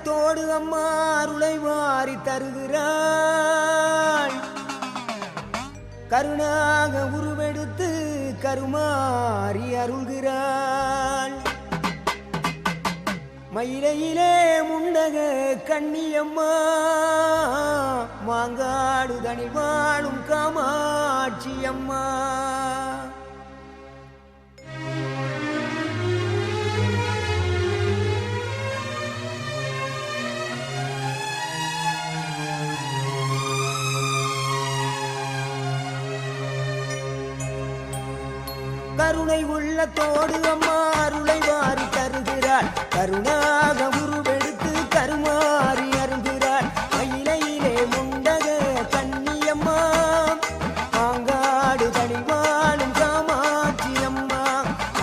உள்ளத்தோடு அம்மா அருளை வாரி தருகிறாள். கருணாக உருவெடுத்து கருமாறி அருள்கிறாள். மயிலையிலே முண்டக கண்ணியம்மா மாங்காடு தனி வாழும் காமாட்சி அம்மா. கருணை உள்ளத்தோடு அம்மா அருளை வாரி தருகிறாள். கருணாக உருவெடுத்து கருமாறி அருள்கிறாள். மயிலையிலே முண்டக கண்ணியம்மா மாங்காடு தனி வாழும் காமாட்சி அம்மா.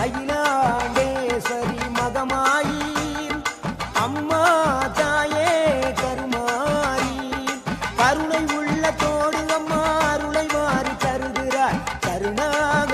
அகிலாண்டேஸ்வரி மகமாயி அம்மா தாயே கருமாரி. கருணை உள்ளத்தோடு அம்மா அருளை வாரி தருகிறாள். கருணாக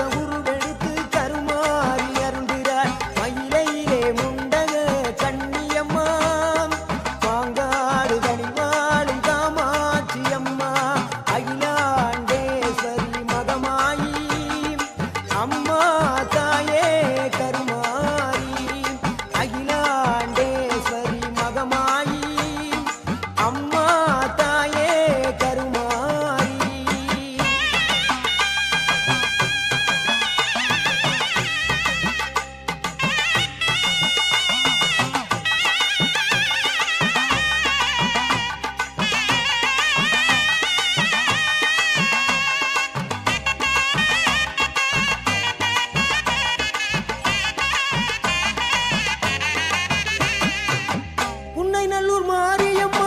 நல்லூர் மாரியம்மா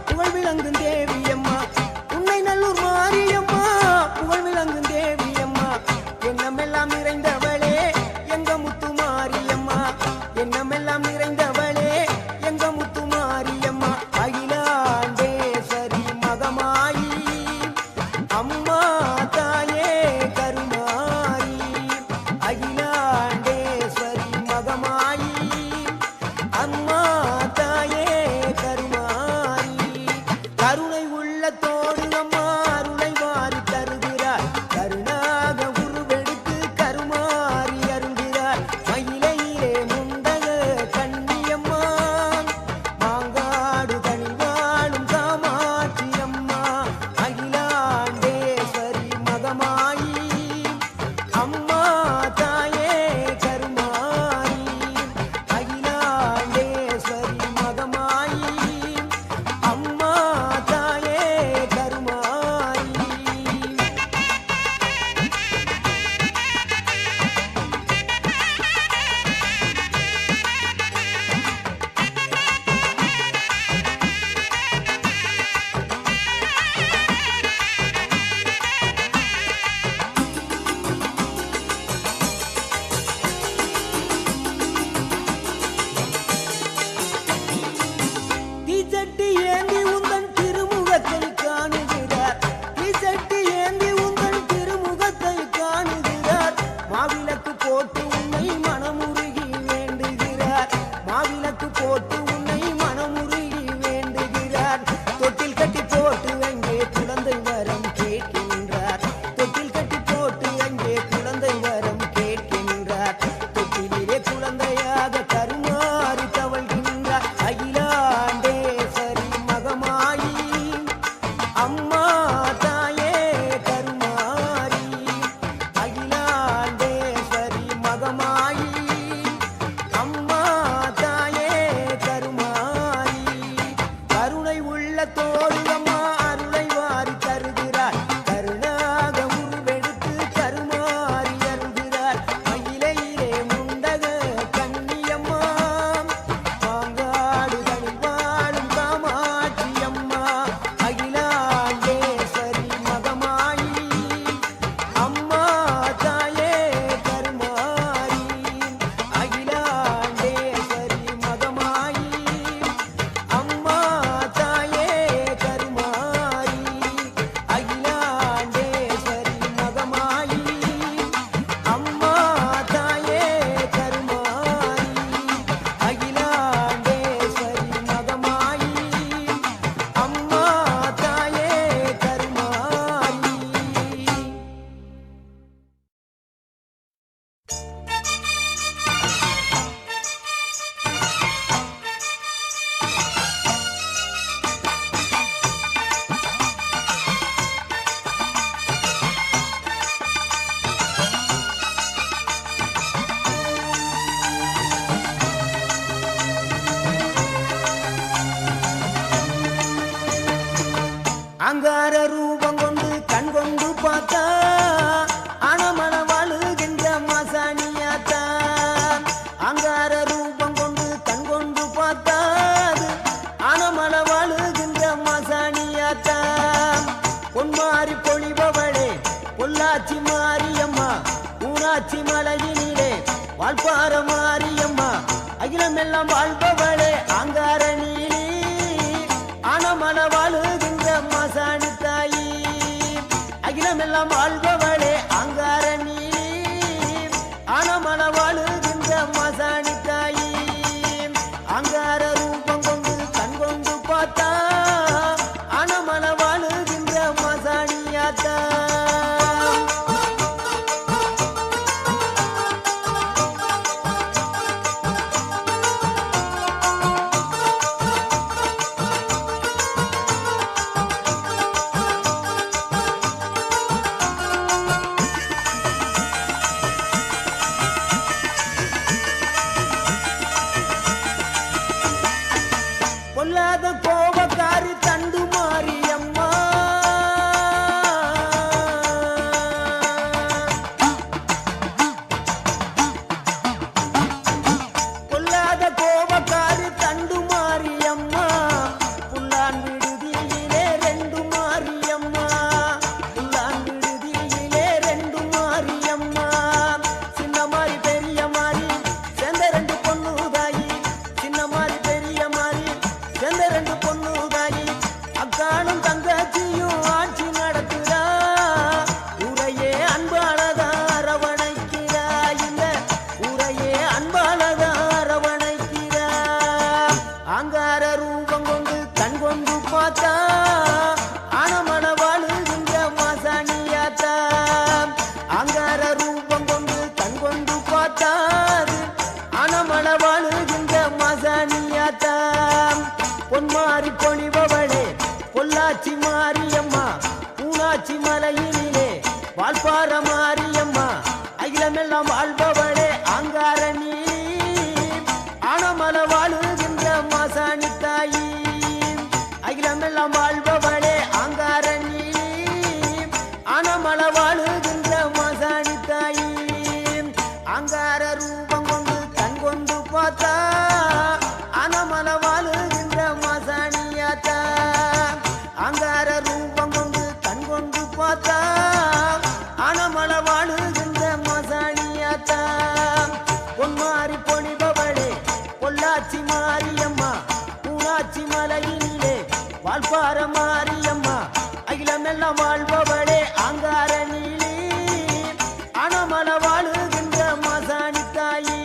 புகழ் விளங்கும் தேவியம்மா. உன்னை நல்லூர் மாரியம்மா புகழ் விளங்கும் தேவியம்மா. எண்ணமெல்லாம் நிறைந்தவளே எங்க முத்து மாரியம்மா. எண்ணமெல்லாம் நிறைந்தவளே எங்க முத்து மாரியம்மா. அகிலாண்டேஸ்வரி மகமாயி அம்மா தாயே கருமாரி. அகிலாண்டேஸ்வரி மகமாயி அம்மா தாயே கருணை உள்ளத்தோடு அம்மா அருளை வாரி தருகிறாள். கருணாக உருவெடுத்து கருமாறி அருள்கிறாள். மயிலையிலே முண்டக கண்ணி மாரியம்மா ஊராட்சி மலையினிலே வாழ்பார மாரியம்மா அகிலமெல்லாம் வாழ்பவளே ஆங்கார நீலி ஆனமல வாழுகின்ற மாசாணி தாயி அகிலமெல்லாம் வாழ்பவளே ஆங்கார நீலி ஆனமல வாழுகின்ற மாசாணி தாயி ஆங்கார ரூபம் கொண்டு கண் கொண்டு பார்த்தா ஆனமல வாழுகின்ற மாசாணியாத்தா பொல்லாத கோபக்காரி தண்டு மாரியம்மா பொல்லாத கோபக்காரி தண்டு மாரியம்மா புல்லான் விடுதியிலே ரெண்டு மாரியம்மா புல்லான் விடுதியிலே ரெண்டு மாரியம்மா சின்ன மாறி பெரிய மாறி சேர்ந்த ரெண்டு பொண்ணு தாயி சின்ன மாறி பெரிய மாறி சேர்ந்த ரெண்டு பொண்ணு தாயி அக்கானும் தங்கச்சியும் ஆட்சி நடத்துறா ஊரையே அன்பாளதா அரவணைக்கிறா இந்த ஊரையே அன்பாளதா அரவணைக்கிறா ஆங்கார ரூபம் கொண்டு கண் கொண்டு பார்த்தா ஆனமன வாழுகின்ற மாசாணியாத்தா ஆங்கார ரூபம் கொண்டு கண் கொண்டு பார்த்தா ஆனமன வாழுகின்ற மாசாணியாத்தா பொன்மாரி பொழிபவளே பொள்ளாச்சி மாரியம்மா ஊனாச்சி மலையினிலே வாழ்பார மாரியம்மா அகிலமெல்லாம் வாழ்பவளே ஆங்கார நீலி ஆனமல வாழுகின்ற மாசாணி தாயி அகிலமெல்லாம் வாழ்பவளே ஆங்கார நீலி ஆனமல வாழுகின்ற மாசாணி தாயி ஆங்கார ரூபம் கொண்டு கண் கொண்டு பார்த்தா ஆனமல வாழுகின்ற மாசாணியாத்தா ஆங்கார ரூபம் கொண்டு கண் கொண்டு பார்த்தா ஆனமல வாழுகின்ற மாசாணியாத்தா பொன்மாரி பொழிபவளே பொள்ளாச்சி மாரியம்மா ஊராட்சி மலையினிலே வாழ்பார மாரியம்மா அகிலமெல்லாம் வாழ்பவளே ஆங்கார நீலி ஆனமல வாழுகின்ற மாசாணி தாயி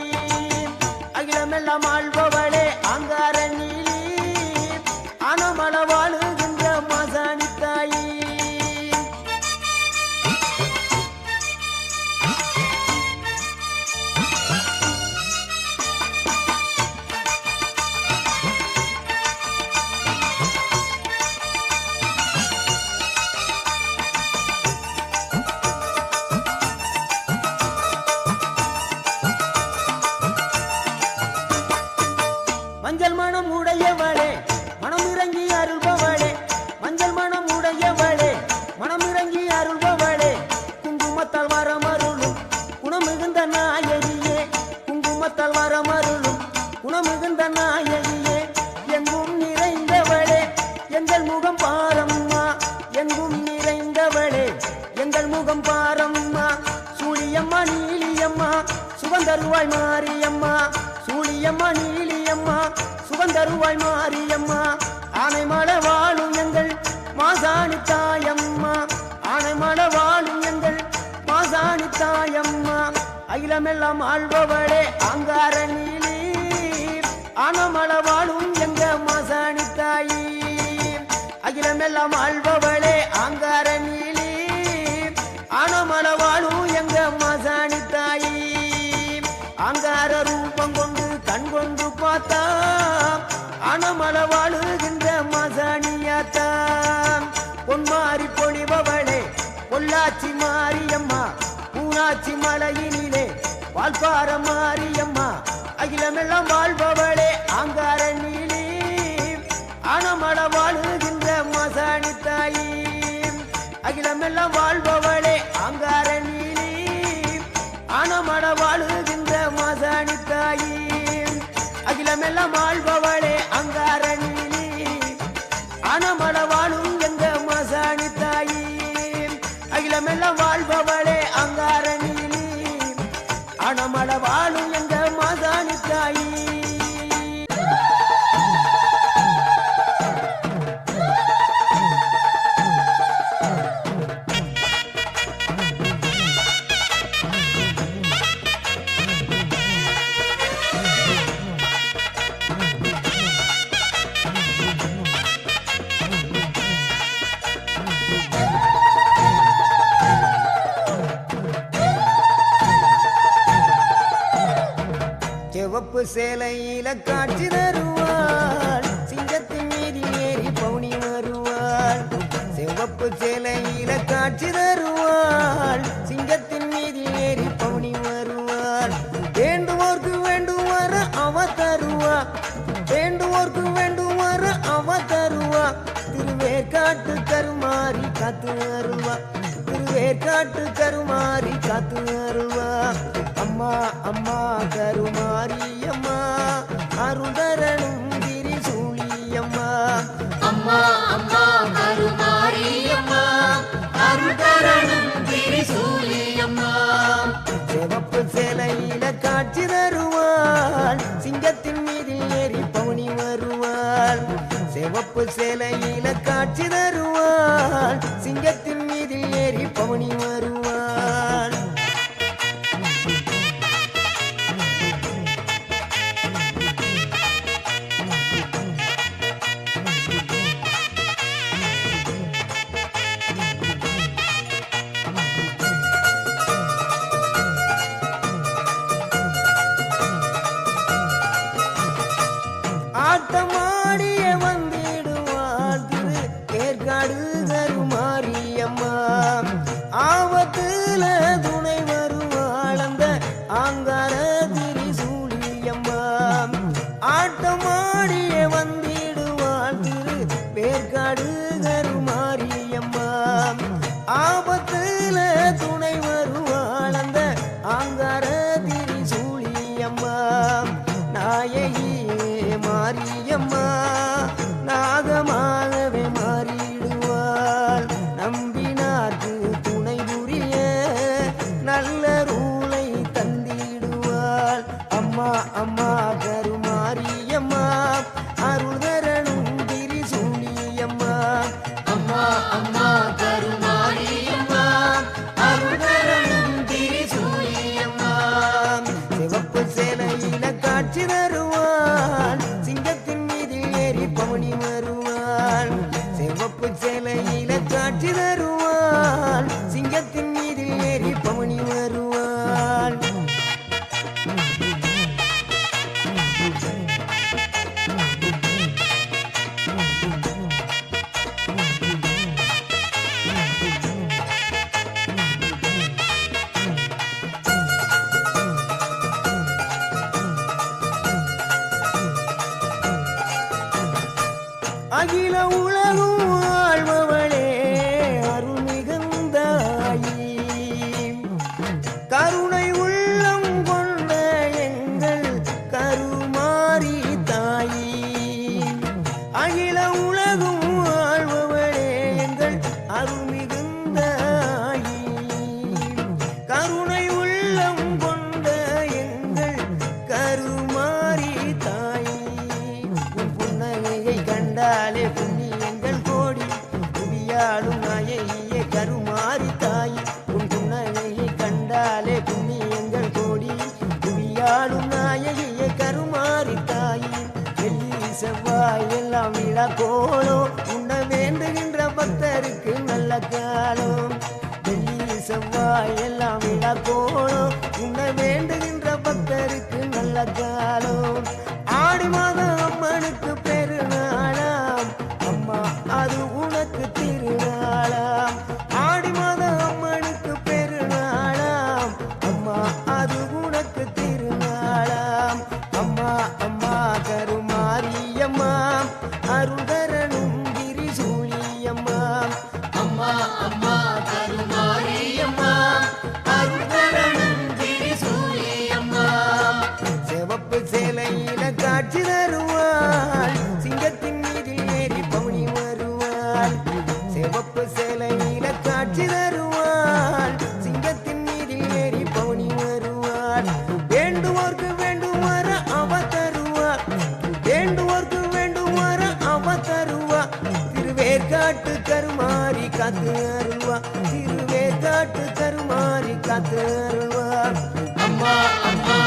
அகிலமெல்லாம் வாழ்பவளே ஆங்கார நீலி ஆனமல வாழுகின்ற மாசாணி தாயி மஞ்சள் மனம் உடையவளே மனம் இறங்கி அருள்பவளே மஞ்சள் மனம் உடையவளே மனம் இறங்கி அருள்பவளே குங்குமத்தால் வரமருளும் குணமிகுந்த நாயகியே குங்குமத்தால் வரமருளும் குணமிகுந்த நாயகியே எங்கும் நிறைந்தவளே எங்கள் முகம் பாரம்மா எங்கும் நிறைந்தவளே எங்கள் முகம் பாரம்மா சூழியம்மா நீலியம்மா சுகந்தருவாய் மாரியம்மா சூழியம்மா நீலியம்மா சுகந்தருவாய் மாரியம்மா ஆனைமல வாழும் எங்கள் மாசாணி தாயம்மா ஆனைமல வாழும் எங்கள் மாசாணி தாயம்மா அகிலமெல்லாம் ஆள்பவளே ஆங்கார நீலி ஆனமல வாழும் எங்க மாசாணி தாயி அகிலமெல்லாம் ஆள்பவளே ஆங்கார நீலி ஆனமல வாழும் எங்க மாசாணி தாயி ஆங்கார ரூபம் கொண்டு கண் கொண்டு பார்த்தா ஆனமல வாழுகின்ற மாசாணியாத்தா பொன்மாரி பொழிபவளே பொள்ளாச்சி மாரியம்மா ஊனாட்சி மலையினிலே வாழ்பார மாரியம்மா அகிலமெல்லாம் வாழ்பவளே ஆங்கார நீலி ஆனமல வாழுகின்ற மாசாணி தாயி அகிலமெல்லாம் வாழ்பவளே ஆங்கார நீலி ஆனமல வாழுகின்ற மாசாணி தாயி அகிலமெல்லாம் வாழ்பவளே அங்கார நீலி ஆனமல வாழும் எங்க மாசாணி தாயி அகிலமெல்லாம் வாழ்பவளே அங்கார சிவப்பு சேலையில காட்சி தருவாள் சிங்கத்தின் மீது ஏறி பவுனி வருவாள் சிவப்பு சேலையில காட்சி தருவாள் சிங்கத்தின் மீது ஏறி பவுனி வருவாள் வேண்டுவோர்க்கு வேண்டும் வர அவ தருவா வேண்டுவோர்க்கு வேண்டும் வர அவ தருவா திருவேற்காட்டு கருமாறி காத்து அருள்வா திருவேற்காட்டு கருமாறி காத்து அருள்வா அம்மா அம்மா கருமாரி அம்மா அருதரனும் திரிசூலி அம்மா அம்மா அம்மா கருமாரி அம்மா அருள்தரணும் திரிசூலி அம்மா சிவப்பு சேலையில காட்சி தருவாள் சிங்கத்தின் மீது ஏறி பவுனி வருவாள் சிவப்பு சேலையில காட்சி தருவாள் சிங்கத்தின் மீது ஏறி பவுனி வருவாள் ஆட்டமாடிய வந்திடுவாள் திரு ஏற்காடு கருமாரியம்மா ஆபத்துல துணை வருவாள் அந்த ஆங்கார திரிசூலியம்மா ஆட்டமாடிய வந்திடுவாள் திரு வேற்காடு கருமாரியம்மா ஆபத்துல துணை வருவாள் அந்த ஆங்கார திரிசூலியம்மா நாயகி மாரியம்மா நாகமாகவே மாறிடுவாள் நம்பினார்க்கு துணை புரிய நல்ல ரூலை தந்திடுவாள் அம்மா அம்மா கருமாரியம்மா அருள்தரனும் திரிசூலியம்மா அம்மா அம்மா கருமாரி அம்மா அருள்தரணும் திரிசூலி அம்மா சிவப்பு சேலையில காட்சி தருவாள் சிங்கத்தின் மீது ஏறி பவுனி வருவாள் சிவப்பு சேலையில காட்சி தருவாள் சிங்கத்தின் மீது ஏறி பவுனி வருவாள் அகில உலகும் வாழ்பவளே அருள் மிகுந்தாயி கருணை உள்ளம் கொண்ட எங்கள் கருமாரி தாயி அகில உலகும் வாழ்பவளே எங்கள் அருள் மிகுந்தாயி கருணை உள்ளம் கொண்ட எங்கள் கருமாரி தாயி உன் புன்னகையை கண்டாலே புண்ணியங்கள் கோடி புவியாடும் நாயகியே கருமாரி தாய் உன் புன்னகையை கண்டாலே புண்ணியங்கள் கோடி புவியாடும் நாயகியே கருமாரி தாய் வெள்ளி செவ்வாய் எல்லாம் விழா கோலம் உன்னை வேண்டுகின்ற பக்தருக்கு நல்ல காலம் வெள்ளி செவ்வாய் எல்லாம் விழா கோலம் உன்னை வேண்டுகின்ற பக்தருக்கு நல்ல காலம் ஆடி மாதம் அம்மனுக்கு பெருநாளாம் அம்மா அது உனக்கு திருநாளாம் ஆடி மாதம் அம்மனுக்கு பெருநாளாம் அம்மா அது உனக்கு திருநாளாம் அம்மா அம்மா கருமாரியம்மா அருள்தரனும் திரிசூலியம்மா அம்மா அம்மா கருமாரி அம்மா அருள்தரணும் திரிசூலி அம்மா சிவப்பு சேலையில காட்சி தருவாள் சிங்கத்தின் மீது ஏறி பவுனி வருவாள் சிவப்பு சேலையில காட்சி தருவாள் சிங்கத்தின் மீது ஏறி பவுனி வருவாள் வேண்டுவோர்க்கு வேண்டும் வர அவ தருவா வேண்டுவோர்க்கு வேண்டும் வர அவ தருவா திருவேற்காட்டு கருமாறி காத்து அருள்வா திருவேற்காட்டு கருமாறி காத்து அருள்வா அம்மா அம்மா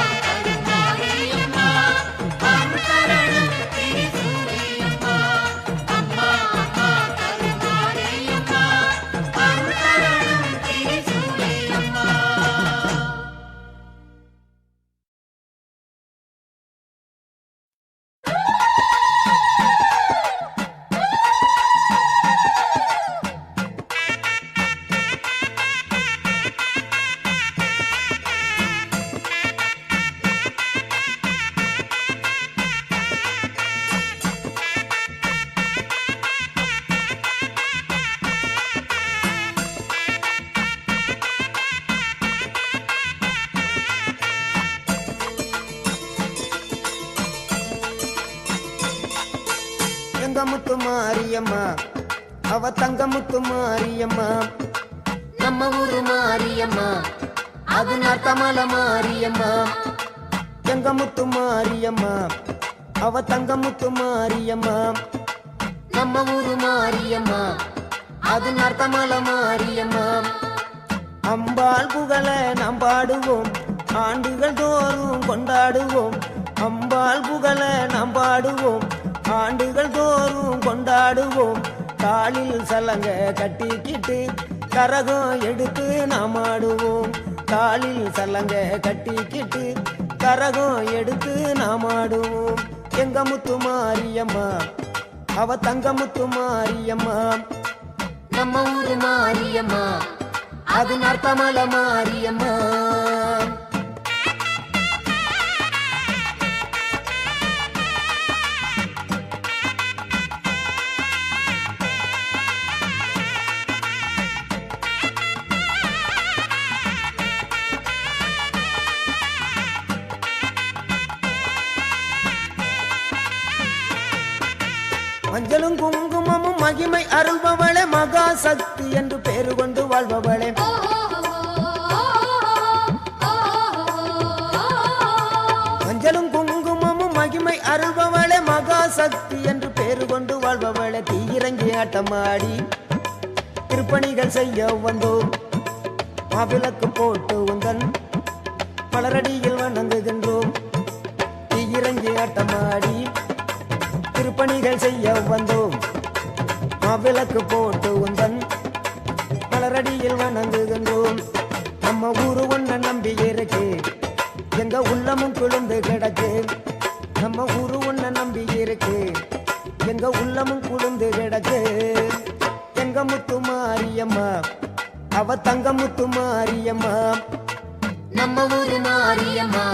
செங்கமுத்து மாரியம்மா அவ தங்கமுத்து மாரியம்மா நம்ம ஊரு மாரியம்மா அது நத்தமல மாரியம்மா செங்கமுத்து மாரியம்மா அவ தங்கமுத்து மாரியம்மா நம்ம ஊரு மாரியம்மா அது நத்தமல மாரியம்மா அம்பாள் புகழ நாம் பாடுவோம் ஆண்டுகள் தோறும் கொண்டாடுவோம் அம்பாள் புகழ நாம் பாடுவோம் ஆண்டுகள் தோறும் கொண்டாடுவோம் காலில் சலங்க கட்டிக்கிட்டு கரகம் எடுத்து நாம் ஆடுவோம் காலில் சலங்க கட்டிக்கிட்டு கரகம் எடுத்து நாம் ஆடுவோம் எங்க முத்து மாரியம்மா அவ தங்கமுத்து மாரியம்மா நம்ம ஊரு மாரியம்மா அது நத்தமல மாரியம்மா மஞ்சளும் குங்குமமும் மகிமை அருள்பவளே மகா சக்தி என்று பேரு கொண்டு வாழ்பவளே மஞ்சளும் குங்குமமும் மகிமை அருள்பவளே மகா சக்தி என்று பேரு கொண்டு வாழ்பவளே தீயிறங்கி ஆட்டமாடி திருப்பணிகள் செய்ய வந்தோம் மாவிளக்கு போட்டு உந்தன் மலரடியில் வணங்குகின்றோம் தீயிறங்கி ஆட்டமாடி திருப்பணிகள் செய்ய வந்தோம் மாவிளக்கு போட்டு உந்தன் மலரடியில் வணங்குகின்றோம் நம்ம ஊரு ஒன்ன நம்பி இருக்கு எங்க உள்ளமும் குளிர்ந்து கிடக்கு நம்ம ஊரு ஒன்ன நம்பி இருக்கு எங்க உள்ளமும் குளிர்ந்து கிடக்கு எங்க முத்து மாரியம்மா அவ தங்க முத்து மாரியம்மா நம்ம ஊரு மாரியம்மா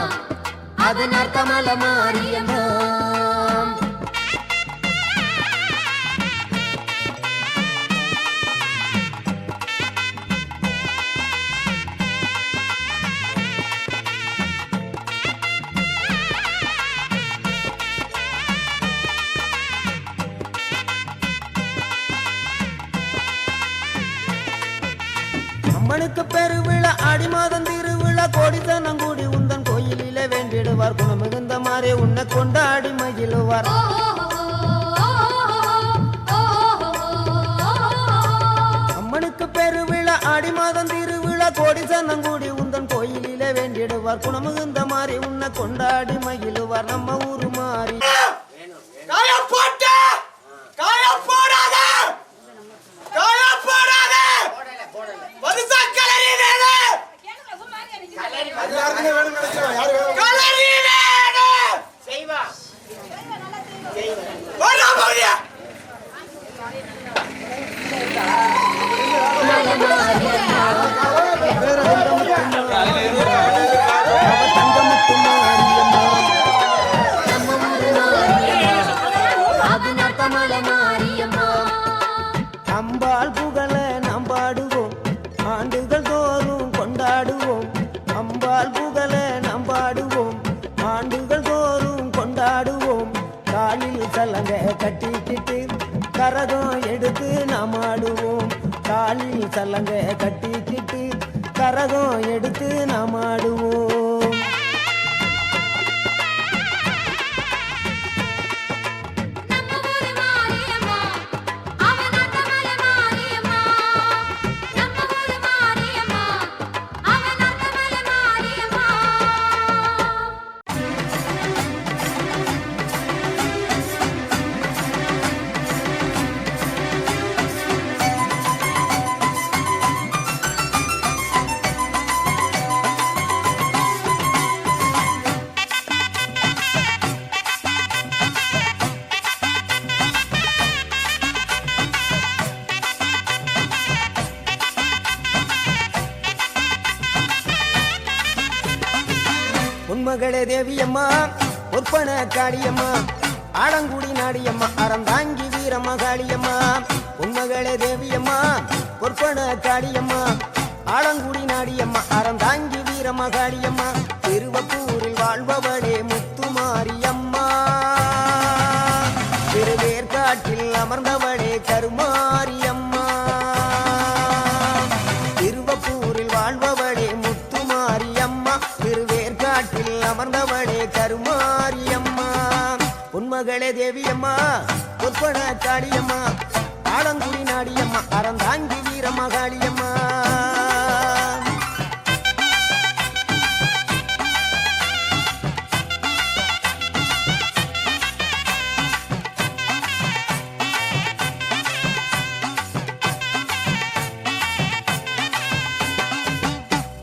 அது நத்தமல மாரியம்மா அம்மனுக்கு பெருவிழா ஆடி மாதம் திருவிழா கோடித்தனம் கூடி உந்தன் கோயிலிலே வேண்டிடுவார் குணமிகுந்த மாறே உன்னை கொண்டாடி மகிழுவார் அம்மனுக்கு பெருவிழா ஆடி மாதம் திருவிழா கோடித்தனம் கூடி உந்தன் கோயிலிலே வேண்டிடுவார் குணமிகுந்த மாறே உன்னை கொண்டாடி மகிழுவார் நம்ம ஊரு மாறி அம்பாள் புகழ நாம் பாடுவோம் ஆண்டுகள் தோறும் கொண்டாடுவோம் அம்பாள் புகழ நாம் பாடுவோம் ஆண்டுகள் தோறும் கொண்டாடுவோம் காலில் சலங்க கட்டிக்கிட்டு கரகம் எடுத்து நாம் ஆடுவோம் காலில் சலங்க கட்டிக்கிட்டு கரகம் எடுத்து நாம் ஆடுவோம் உன்மகளே தேவியம்மா ஒற்பன காளியம்மா ஆலங்குடி நாடியம்மா அறந்தாங்கி வீரம்மா காளியம்மா உன்மகளே தேவியம்மா ஒற்பன காளியம்மா ஆலங்குடி நாடியம்மா அறந்தாங்கி வீரம்மா காளியம்மா திருவப்பூரில் வாழ்பவளே முத்துமாரியம்மா திருவேற்காட்டில் அமர்ந்தவளே கருமாரியம்மா உன்மகளே தேவியம்மா பொற்பன காளியம்மா ஆலங்குடி நாடியம்மா அறந்தாங்கி வீரமகாளியம்மா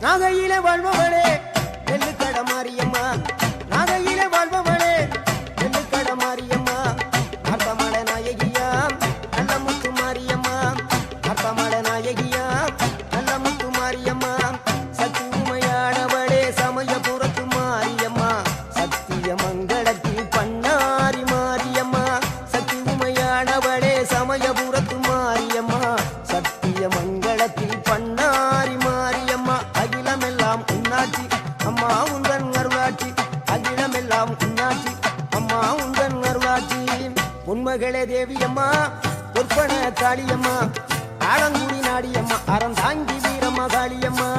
நாகையிலே வாழ்பவளே நெல்லுக்கட மாரியம்மா நாகையிலே வாழ்பவளே நெல்லுக்கட மாரியம்மா அர்த்தமட நாயகியா நல்ல முத்து மாரியம்மா அர்த்தமட நாயகியா நல்ல முத்து மாரியம்மா சக்தி உமையானவளே சமயபுரத்து மாரியம்மா சத்திய மங்களத்தில் பண்ணாரி மாரியம்மா சக்தி உமையானவளே சமயபுரத்து மாரியம்மா சத்திய மங்களத்தில் பண்ணாரி மாரியம்மா அகிலமெல்லாம் உன்னாட்சி அம்மா உந்தன் அருளாட்சி அகிலமெல்லாம் உன்னாட்சி அம்மா உந்தன் அருளாட்சி உன்மகளே தேவியம்மா பொற்பன காளியம்மா ஆலங்குடி நாடியம்மா அறந்தாங்கி வீரமகாளியம்மா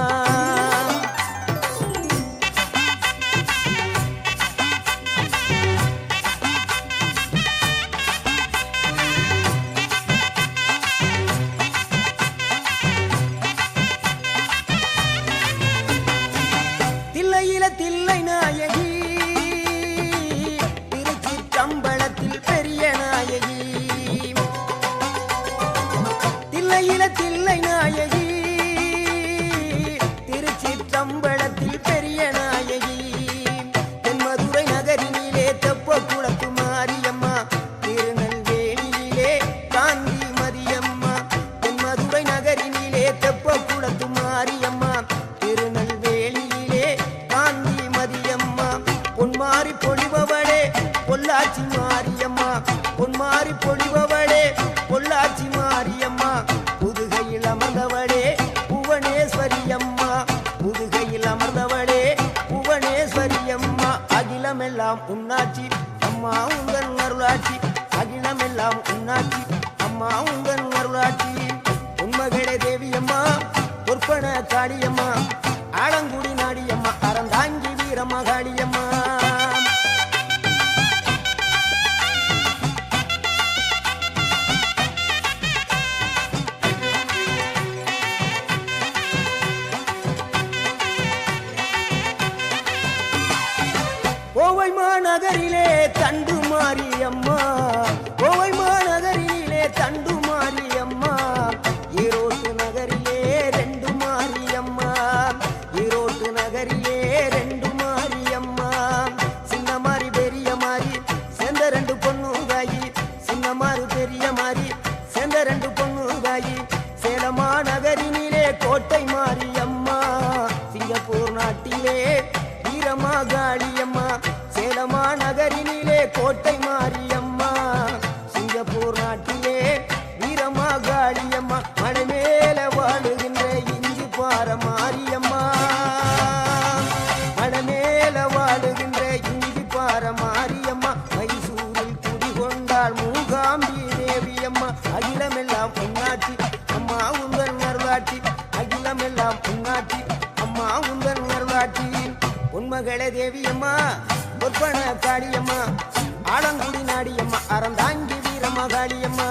தில்லையில தில்லை நாயகி திருச்சிற்றம்பலத்தில் பெரிய நாயகி தில்லையில தில்லை நாயகி திருச்சிற்றம்பலத்தில் பெரிய நாயகி தென்மதுரை நகரினிலே தெப்ப குளத்து மாரியம்மா திருநெல்வேலியிலே காந்தி மரியம்மா தென்மதுரை நகரினிலே தெப்ப குளத்து மாரியம்மா திருநெல்வேலியிலே காந்தி மதியம்மா பொன்மாரி பொழிபவளே பொள்ளாச்சி மாரியம்மா பொன்மாரி பொழிபவளே பொள்ளாச்சி மாரியம்மா புதுகையில் அமர்ந்தவளே புவனேஸ்வரியம்மா புதுகையில் அமர்ந்தவளே புவனேஸ்வரியம்மா அகிலமெல்லாம் உன்னாட்சி அம்மா உங்கள் அருளாட்சி அகிலமெல்லாம் உன்னாட்சி அம்மா உங்கள் அருளாட்சி உன்மகளே தேவியம்மா பொற்பன காளியம்மா ஆலங்குடி நாடியம்மா அறந்தாங்கி வீரமகாளியம்மா கோவை மாநகரிலே தண்டு மாரியம்மா கோவை மாநகரிலே தண்டு மாரியம்மா ஈரோட்டு நகரிலே ரெண்டு மாரியம்மா ஈரோட்டு நகரிலே ரெண்டு மாரியம்மா சின்ன மாறி பெரிய மாறி சேர்ந்த ரெண்டு பொண்ணு தாயி சின்ன மாறு பெரிய மாறி சேர்ந்த ரெண்டு பொண்ணு தாயி சேலமா நகரினிலே கோட்டை மாரியம்மா சிங்கப்பூர் நாட்டிலே வீரமகாளியம்மா சேலமா நகரினிலே கோட்டை மாரியம்மா சிங்கப்பூர் நாட்டிலே வீரமகாளியம்மா மலை மேல வாழுகின்ற இஞ்சி பார மாரியம்மா மலை மேல வாழுகின்ற இஞ்சி பார மாரியம்மா மைசூரில் குடிகொண்டாள் மூகாம்பி தேவியம்மா அகிலமெல்லாம் உன்னாட்சி அம்மா உங்கள் அருளாட்சி அகிலமெல்லாம் உன்னாட்சி அம்மா உங்கள் அருளாட்சி உன்மகளே தேவியம்மா பொற்பன காளியம்மா ஆலங்குடி நாடியம்மா அறந்தாங்கி வீரமகாளியம்மா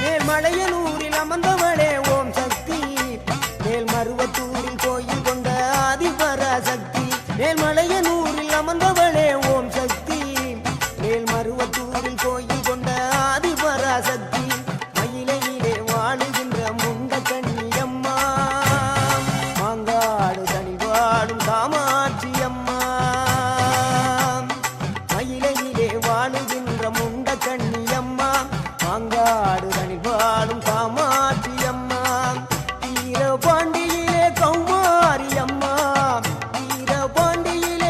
மேல்மலையனூரில் அமர்ந்தவளே ஓம் சக்தி மேல்மருவத்தூரில் கோயில் கொண்ட ஆதிபராசக்தி மேல்மலையனூரில் அமர்ந்தவளே ஓம் சக்தி மேல்மருவத்தூரில் கோயில் கொண்ட ஆதிபராசக்தி மயிலையிலே வாழுகின்ற முண்ட கண்ணியம்மா மாங்காடு தனி வாழும் காமாட்சி அம்மா மயிலையிலே வாழுகின்ற முண்ட கண்ணியம்மா மாங்காடு தனி வாழும் காமாட்சி அம்மா வீரபாண்டியிலே கௌமாரி அம்மா வீரபாண்டியிலே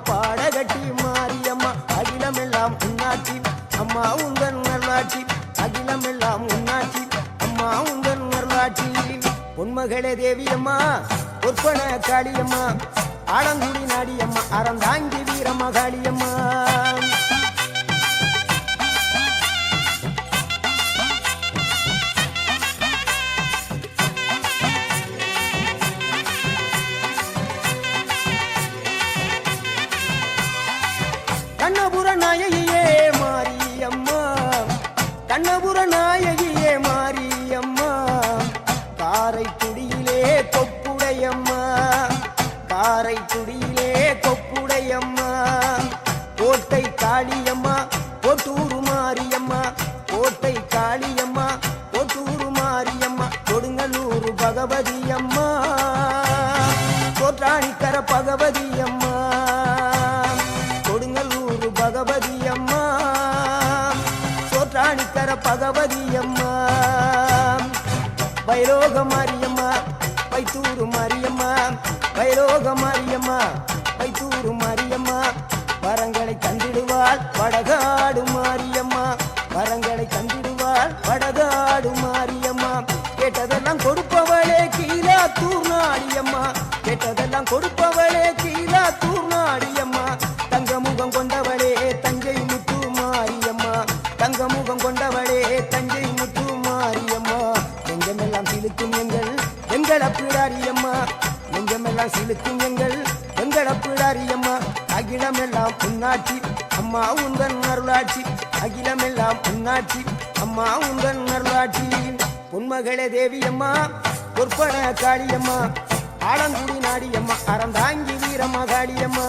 பாடகட்டி மாரியம்மா அகிலமெல்லாம் உன்னாட்சி அம்மா உந்தன் நல்லாட்சி அகிலமெல்லாம் உன்னாட்சி அம்மா உந்தன் நல்லாட்சி பொன்மகளே தேவியம்மா பொற்பன காளியம்மா ஆலங்குடி நாடியம்மா அறந்தாங்கி வீரம்மா காளியம்மா கண்ணபுர நாயகியே மாரியம்மா கண்ணபுர நாயகியே மாரியம்மா காரைக்குடியிலே கொப்புடையம்மா காரைக்குடியிலே கொப்புடையம்மா கோட்டை காளியம்மா கோட்டூரு மாரியம்மா கோட்டை காளியம்மா கோட்டூரு மாரியம்மா கொடுங்கல்லூர் பகவதி அம்மா கோட்டாணிக்கர பகவதி அம்மா கொடுங்கல்லூர் பகவதி அம்மா சோற்றாணிக்கர பகவதி அம்மா வைரோக மாரியம்மா வைத்தூரு மாரியம்மா வைரோக மாரியம்மா வைத்தூரு மாரியம்மா வரங்களை தந்திடுவாள் வடகாடு மாரியம்மா வரங்களை தந்திடுவாள் வடகாடு மாரியம்மா கேட்டதெல்லாம் கொடுப்பவளே கீழாத்தூர் நாடியம்மா கேட்டதெல்லாம் கொடுப்பவளே கீழாத்தூர் நாடியம்மா தங்க முகம் கொண்டவளே தஞ்சை முத்து மாரியம்மா தங்க முகம் கொண்டவளே தஞ்சை முத்து மாரியம்மா நெஞ்சமெல்லாம் சிலுக்கும் எங்கள் அப்பிடாரியம்மா நெஞ்சமெல்லாம் சிலுக்கும் எங்கள் அப்பிடாரியம்மா அகிலமெல்லாம் உன்னாட்சி அம்மா உந்தன் அருளாட்சி அகிலமெல்லாம் உன்னாட்சி அம்மா உந்தன் அருளாட்சி பொன்மகளே தேவியம்மா பொற்பன காளியம்மா ஆலங்குடி நாடியம்மா அறந்தாங்கி வீரம்மா காளியம்மா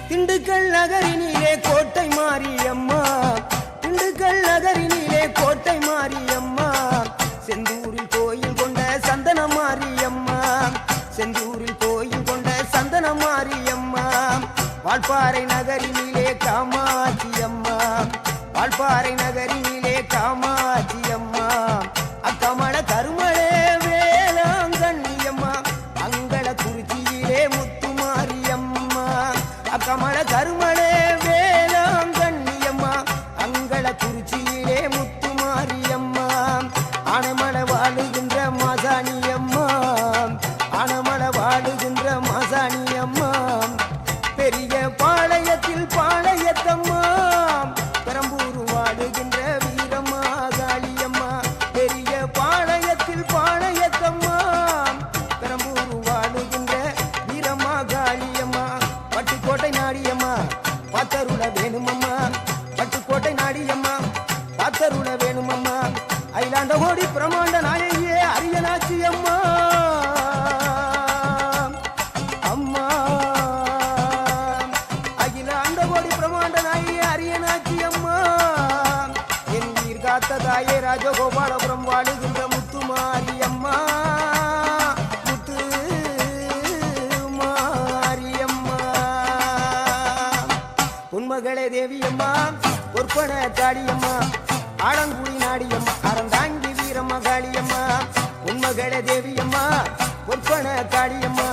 திண்டுக்கல் நகரினிலே கோட்டை மாரியம்மா திண்டுக்கல் நகரினிலே கோட்டை மாரியம்மா செந்தூரில் கோயில் கொண்ட சந்தன மாரியம்மா செந்தூரில் கோயில் கொண்ட சந்தன மாரியம்மா வால்பாறை நகரினிலே காமாட்சி அம்மா வால்பாறை நகரினிலே காமாட்சி அம்மா அக்கமல கருமளே வேளாங்கண்ணியம்மா அங்கள குறிச்சியிலே முத்து மாரியம்மா அக்கமல கருமளே வேளாங்கண்ணியம்மா அங்கள குறிச்சியிலே முத்து மாரியம்மா ஆனைமலை வாழுகின்ற மாசாணியம்மா ஆனைமலை வாழுகின்ற மாசாணியம்மா பெரிய பாளையத்தில் பாளையத்தம்மா பெரம்பூர் வாழுகின்ற வீரம்மா காளியம்மா பெரிய பாளையத்தில் பாளையத்தம்மா பெரம்பூர் வாழுகின்ற வீரம்மா காளியம்மா பட்டுக்கோட்டை நாடியம்மா பாத்தருள வேணுமம்மா பட்டுக்கோட்டை நாடியம்மா பாத்தருள வேணுமம்மா அயிலாண்ட கோடி பிரமாண்ட நாயகியே அரியனாச்சி அம்மா அம்மா அகிலாண்ட கோடி பிரமாண்ட நாயகியே அரியனாச்சி அம்மா என் உயிர் காத்த தாயே ராஜகோபாலபுரம் வாழுகின்ற முத்து மாரியம்மா முத்து மாரியம்மா பொன்மகளே தேவியம்மா பொற்பன காளியம்மா ஆலங்குடி நாடியம்மா அறந்தாங்கி வீரம்மா காளியம்மா பொன்மகளே தேவியம்மா பொற்பன காளியம்மா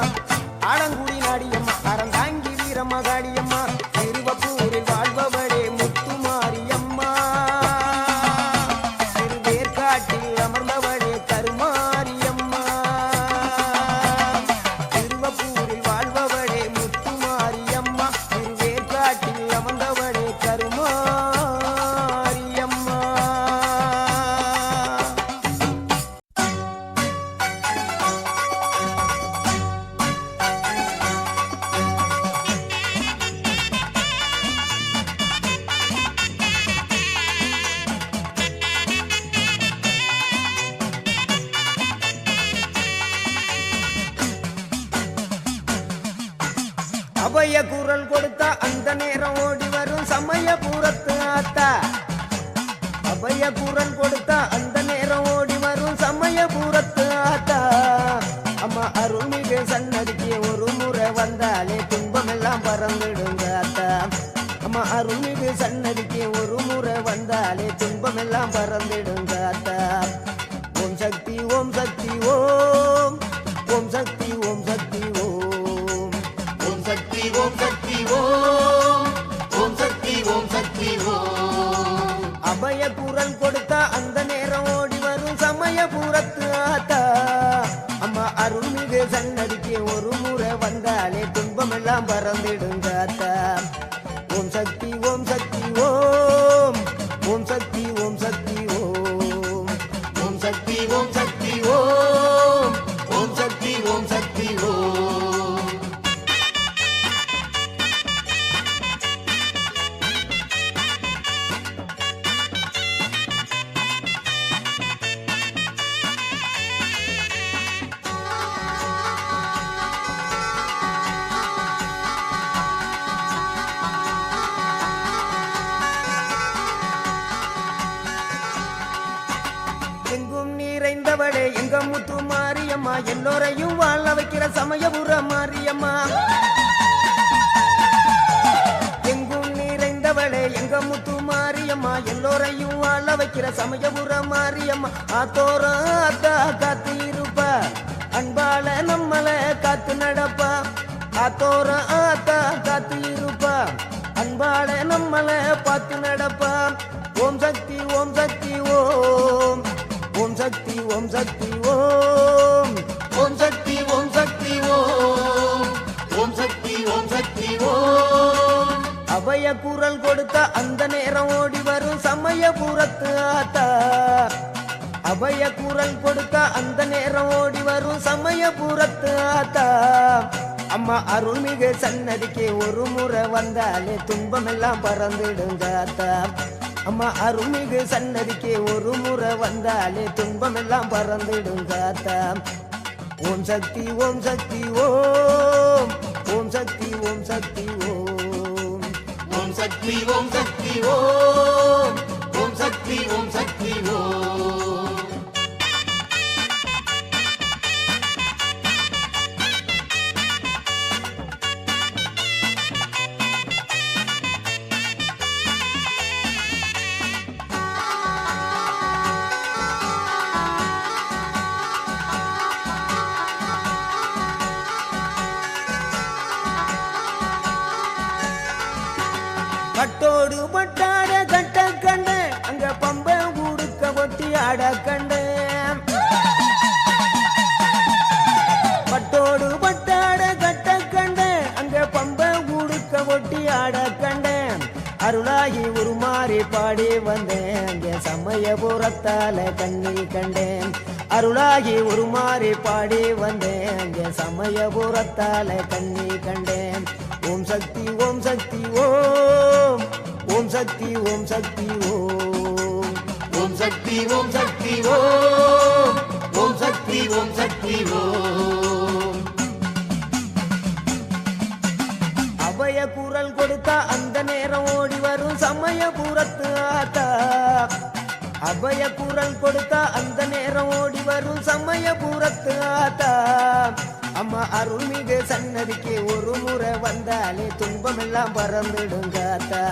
ஆலங்குடி நாடியம்மா அறந்தாங்கி வீரம்மா காளியம்மா திருவப்பூரில் வாழ்பவளே முத்து மாரியம்மா திருவேற்காட்டில் அமர்ந்தவளே கருமாரியம்மா திருவப்பூரில் வாழ்பவளே முத்து மாரியம்மா திருவேற்காட்டில் அமர்ந்தவளே கருமாரியம்மா அபய குரல் கொடுத்தா அந்த நேரம் ஓடி வரும் சமயபுரத்து ஆத்தா அபய குரல் கொடுத்தா அந்த நேரம் ஓடி வரும் சமயபுரத்து ஆத்தா அம்மா அருள்மிகு சன்னதிக்கு ஒரு முறை வந்தாலே துன்பமெல்லாம் பறந்துடுங்க ஆத்தா அருள்மிகு சன்னதிக்கு ஒரு முறை வந்தாலே துன்பமெல்லாம் பறந்திடுங்க அத்தா. ஓம் சக்தி ஓம் சக்தி ஓம் ஓம் சக்தி ஓம் சக்தி ஓம் ஓம் சக்தி ஓம் சக்தி ஓம் ஓம் சக்தி ஓம் சக்தி ஓம். அபய குரல் கொடுத்தா அந்த நேரம் ஓடி வரும் சமயபுரத்து ஆத்தா. அம்மா அருள்மிகு சன்னதிக்கு ஒரு முறை வந்தாலே துன்பமெல்லாம் பறந்திடுங்க அத்தா. ஓம் சக்தி ஓம் சக்தி ஓம் ஓம் சக்தி ஓம் சக்தி ஓம் ஓம் சக்தி ஓம் சக்தி ஓம் ஓம் சக்தி ஓம் சக்தி ஓம். எங்கும் நிறைந்தவளே எங்க முத்து மாரியம்மா, எல்லோரையும் வாழ வைக்கிற சமயபுர மாரியம்மா. எங்கும் நிறைந்தவளே எங்க முத்து மாரியம்மா, எல்லோரையும் வாழ வைக்கிற சமயபுர மாரியம்மா. ஆத்தோர அத்தா காத்து இருப்பா, அன்பால நம்மள காத்து நடப்பா. ஆத்தோர ஆத்தா காத்து இருப்பா, அன்பால நம்மள பார்த்து நடப்பா. ஓம் சக்தி ஓம் சக்தி ஓம் ஓம் சக்தி ஓம் சக்தி ஓம் ஓம் சக்தி ஓம் சக்தி ஓம் ஓம் சக்தி ஓம் சக்தி ஓம். அபய குரல் கொடுத்த அந்த நேரம் ஓடி வரும் சமயபுரத்து ஆத்தா. அபய குரல் கொடுத்த அந்த நேரம் ஓடி வரும் சமயபுரத்து ஆத்தா. அம்மா அருள்மிகு சன்னதிக்கு ஒரு முறை வந்தாலே துன்பமெல்லாம் பறந்துடுங்க அத்தா. அம்மா அருள்மிகு சன்னதிக்கு ஒரு முறை வந்தாலே துன்பமெல்லாம் பறந்துடுங்க அத்தா. ஓம் சக்தி ஓம் சக்தி ஓம் ஓம் சக்தி ஓம் சக்தி ஓம் ஓம் சக்தி ஓம் சக்தி ஓம் ஓம் சக்தி ஓம் சக்தி ஓம். பட்டோடு பட்டாட கட்ட கண்ட அங்க பம்ப ஊடுக்க ஒட்டி ஆட கண்ட. பட்டோடு பட்டாட கட்ட கண்ட அங்க பம்ப ஊடுக்க ஒட்டி ஆட கண்ட. அருளாகி உருமாறி பாடி வந்தேன் அங்கே சமயபுரத்தால கண்ணில் கண்டேன். அருளாகி உருமாறி பாடி வந்தேன் அங்கே சமயபுரத்தால கண்ணில் கண்டேன். ஓம் சக்தி ஓம் சக்தி ஓம் ஓம் சக்தி ஓம் சக்தி ஓம் ஓம் சக்தி ஓம் சக்தி ஓம் ஓம் சக்தி ஓம் சக்தி ஓம். அபய குரல் கொடுத்தா அந்த நேரம் ஓடி வரும் சமயபுரத்து ஆத்தா. அபய குரல் கொடுத்தா அந்த நேரம் ஓடி வரும் சமயபுரத்து ஆத்தா. அம்மா அருள்மிகு சன்னதிக்கு ஒரு முறை வந்தாலே துன்பமெல்லாம் பறந்துடுங்க அத்தா.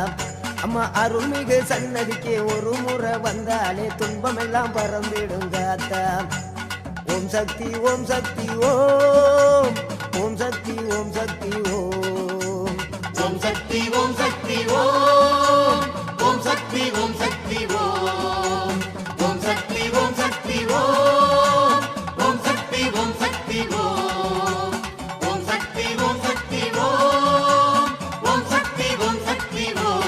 அம்மா அருள்மிகு சன்னதிக்கு ஒரு முறை வந்தாலே துன்பமெல்லாம் பறந்துடுங்க அத்தா. ஓம் சக்தி ஓம் சக்தி ஓம் ஓம் சக்தி ஓம் சக்தி ஓம் ஓம் சக்தி ஓம் சக்தி ஓம் ஓம் சக்தி ஓம் சக்தி ஓம். ஓம் சக்தி ஓம் சக்தி ஓம் ஓம் சக்தி ஓம் சக்தி ஓம். ஓம் சக்தி ஓம் சக்தி ஓம் ஓம் சக்தி ஓம் சக்தி ஓம்.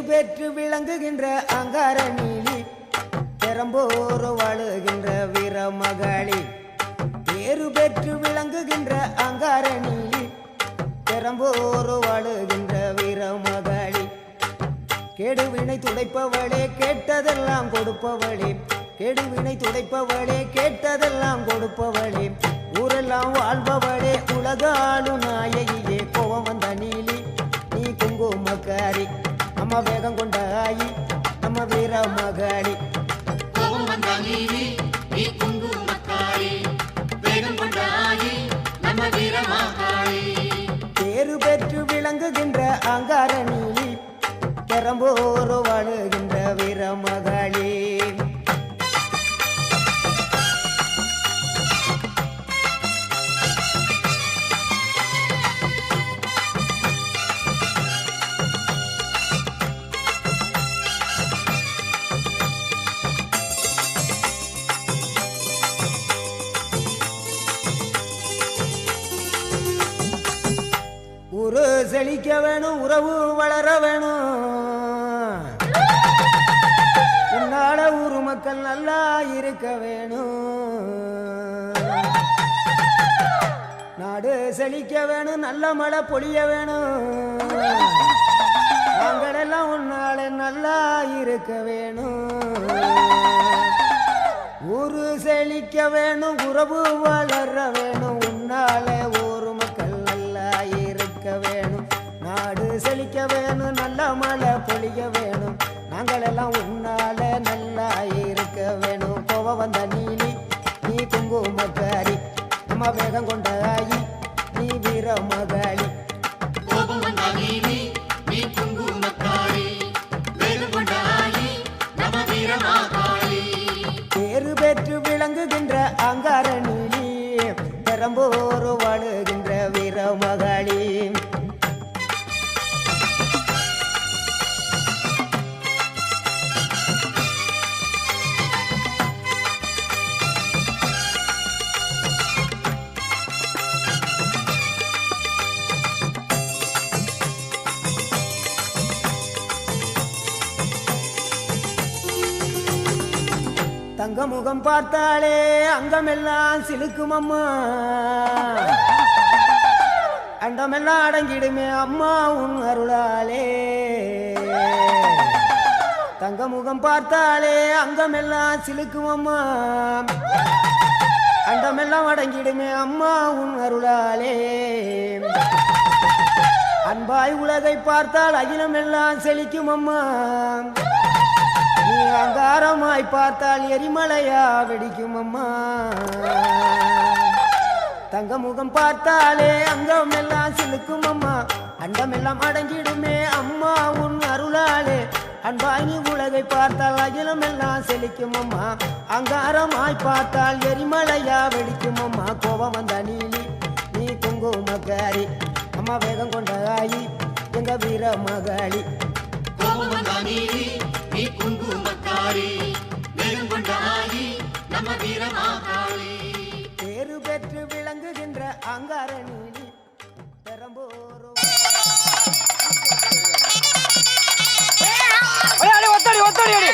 பெற்று விளங்குகின்ற அங்கார நீலி, பெரம்போர் வாழுகின்ற வீரமகளி. பேரு பெற்று விளங்குகின்ற அங்கார நீலி, பெரம்போர் வாழுகின்ற வீரமகளி. கேடுவினை துடைப்பவளே கேட்டதெல்லாம் கொடுப்பவளே, கேடுவினை துடைப்பவளே கேட்டதெல்லாம் கொடுப்பவளே, ஊரெல்லாம் வாழ்பவளே உலகாளும் நாயகியே, கோவம் வந்த நீலி நீ குங்குமக்காரி, நம்ம வேகம் கொண்ட ஆயி நம்ம வீர மகாளி. கோபம் வந்த நீலி நீ குங்குமக்காரி, வேகம் கொண்ட ஆயி நம்ம வீரமாகாளி. பேரு பெற்று விளங்குகின்ற அங்கார நீலி, பெரம்போரு வாழுகின்ற வீரமகாளி. ஊரு செழிக்க வேணும், உறவு வளர வேணும், உன்னால ஊரு மக்கள் நல்லா இருக்க வேணும். நாடு செழிக்க வேணும், நல்ல மழை பொழிய வேணும், நாங்களெல்லாம் உன்னால நல்லா இருக்க வேணும். ஊரு செழிக்க வேணும், உறவு வளர வேணும், உன்னால ஊரு மக்கள் நல்லா இருக்க வேணும். நாடு செழிக்க வேணும், நல்ல மழை பொழிய வேணும், நாங்களெல்லாம் உன்னால நல்லா இருக்க வேணும். கோவம் வந்த நீலி நீ குங்குமக்காரி, நம்ம வேகம் கொண்ட ஆயி நீ வீர மகாளி. கோபம் வந்த நீலி நீ குங்குமக்காரி, வேகம் கொண்ட ஆயி நம்ம வீரமாகாளி. பேரு பெற்று விளங்குகின்ற அங்கார நீலி, பெரம்போரு வாழுகின்ற வீர மகாளி. தங்க முகம் பார்த்தாலே அங்கமெல்லாம் சிலுக்கும் அம்மா, அண்டமெல்லாம் அடங்கிடுமே அம்மா உன் அருளாலே. தங்க முகம் பார்த்தாலே அங்கமெல்லாம் சிலுக்கும் அம்மா, அண்டமெல்லாம் அடங்கிடுமே அம்மா உன் அருளாலே. அன்பாய் உலகை பார்த்தால் அகிலமெல்லாம் செழிக்கும் அம்மா, நீ அங்காரமாய் பார்த்தால் எரிமலையா வெடிக்கும் அம்மா. தங்க முகம் பார்த்தாலே அங்கம் எல்லாம் சிலுக்கும் அம்மா, அண்டமெல்லாம் அடங்கிடுமே அம்மா உன் அருளாலே. அன்பாய் நீ உலகை பார்த்தால் அகிலம் எல்லாம் செழிக்கும் அம்மா, அங்காரமாய் பார்த்தால் எரிமலையா வெடிக்கும் அம்மா. கோபம் வந்த நீலி நீ குங்குமக்காரி, அம்மா வேகம் கொண்ட ஆயி எங்க வீர மகாளி. கோபம் வந்த நீலி நீ குங்குமக்காரி, வேகம் கொண்ட ஆயி நம்ம வீரமாகாளி. பேரு பெற்று விளங்குகின்ற அங்கார நீலி, பெரம்போரு ஒத்தடி ஒத்தடி அடி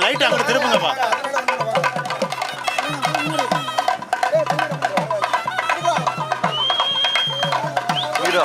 லைட் அங்க திரும்புங்கப்பா. ஹீரோ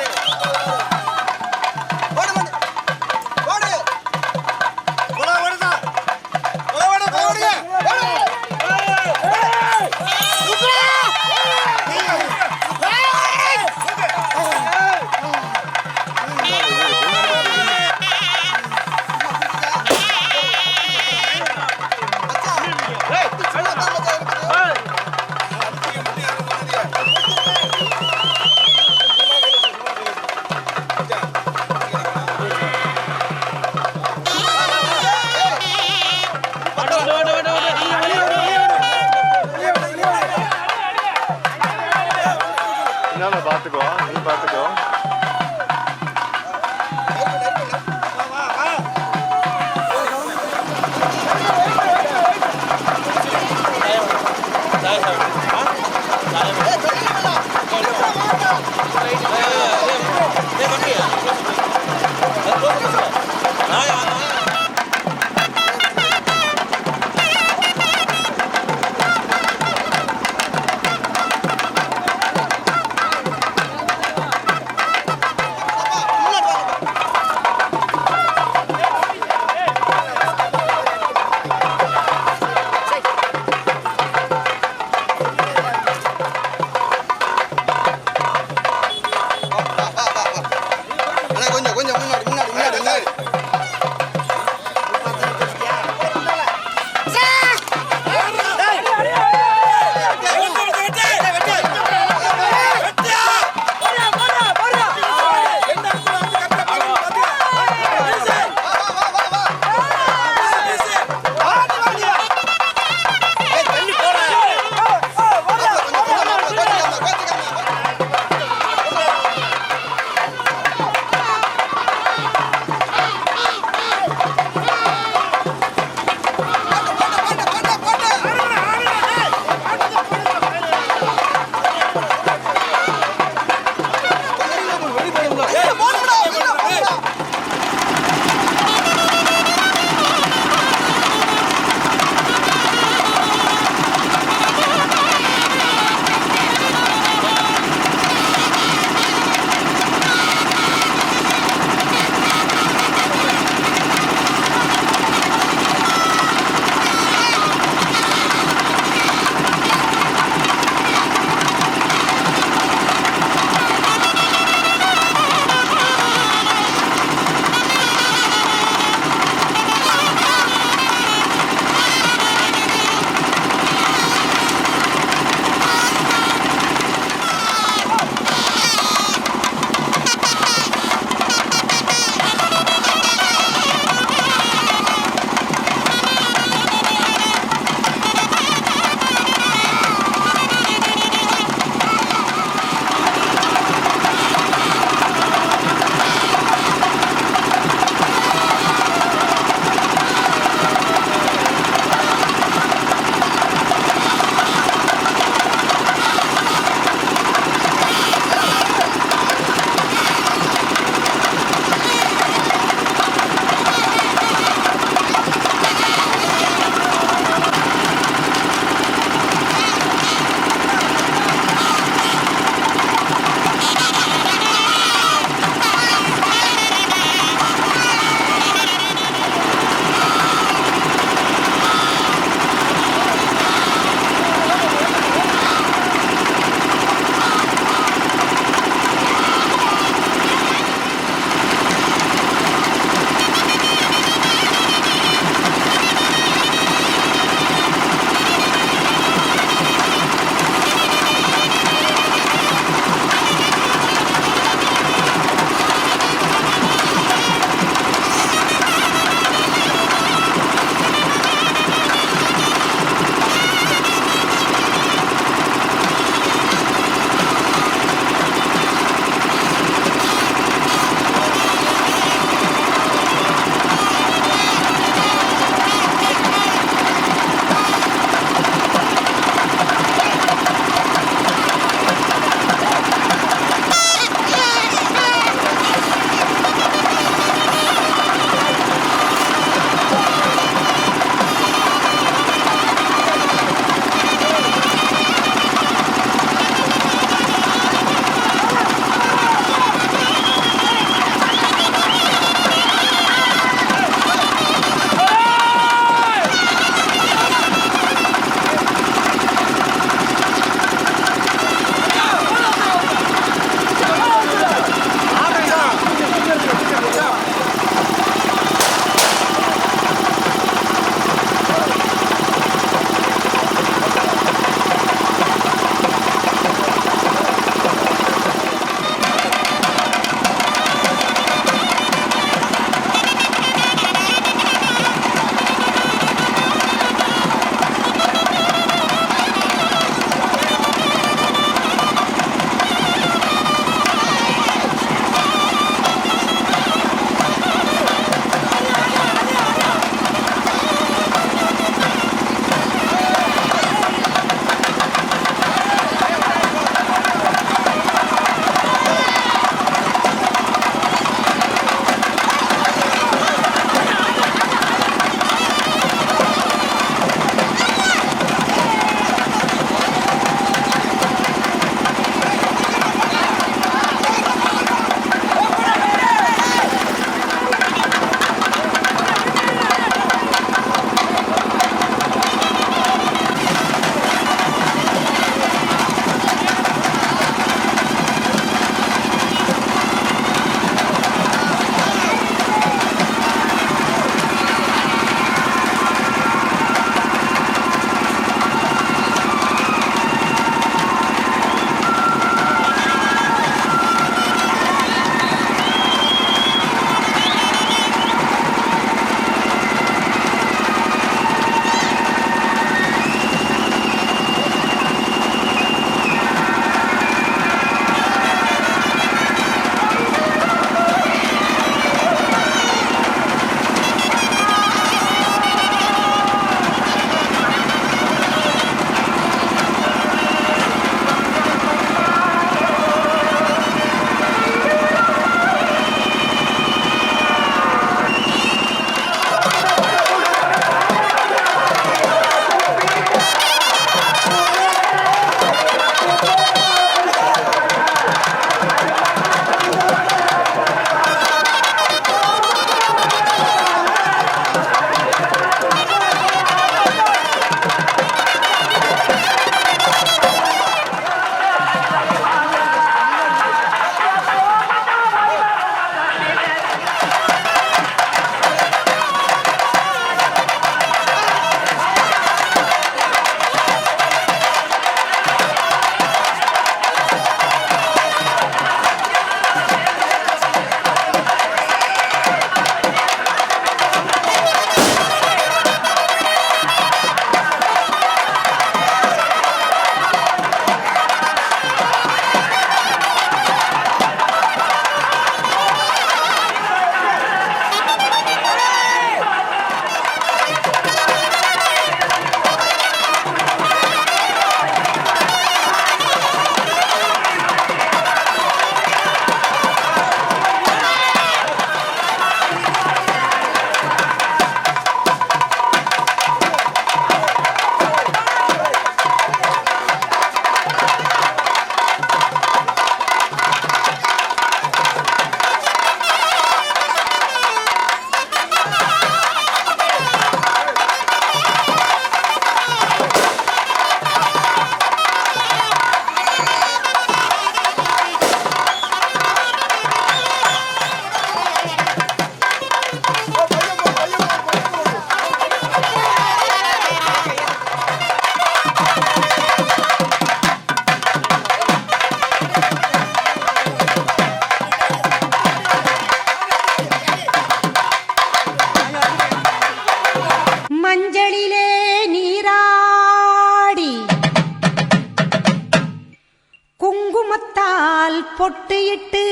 பொட்டியிட்டு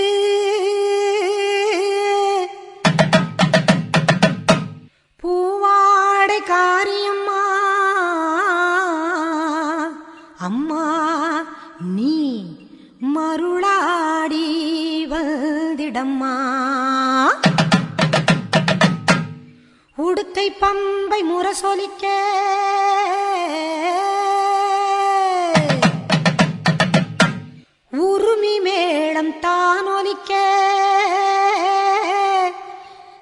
பூவாடை காரியம்மா அம்மா நீ மருளாடி வந்திடம்மா உடுக்கை பம்பை முரசொலிக்க உருமி மேளம் தானொலிக்க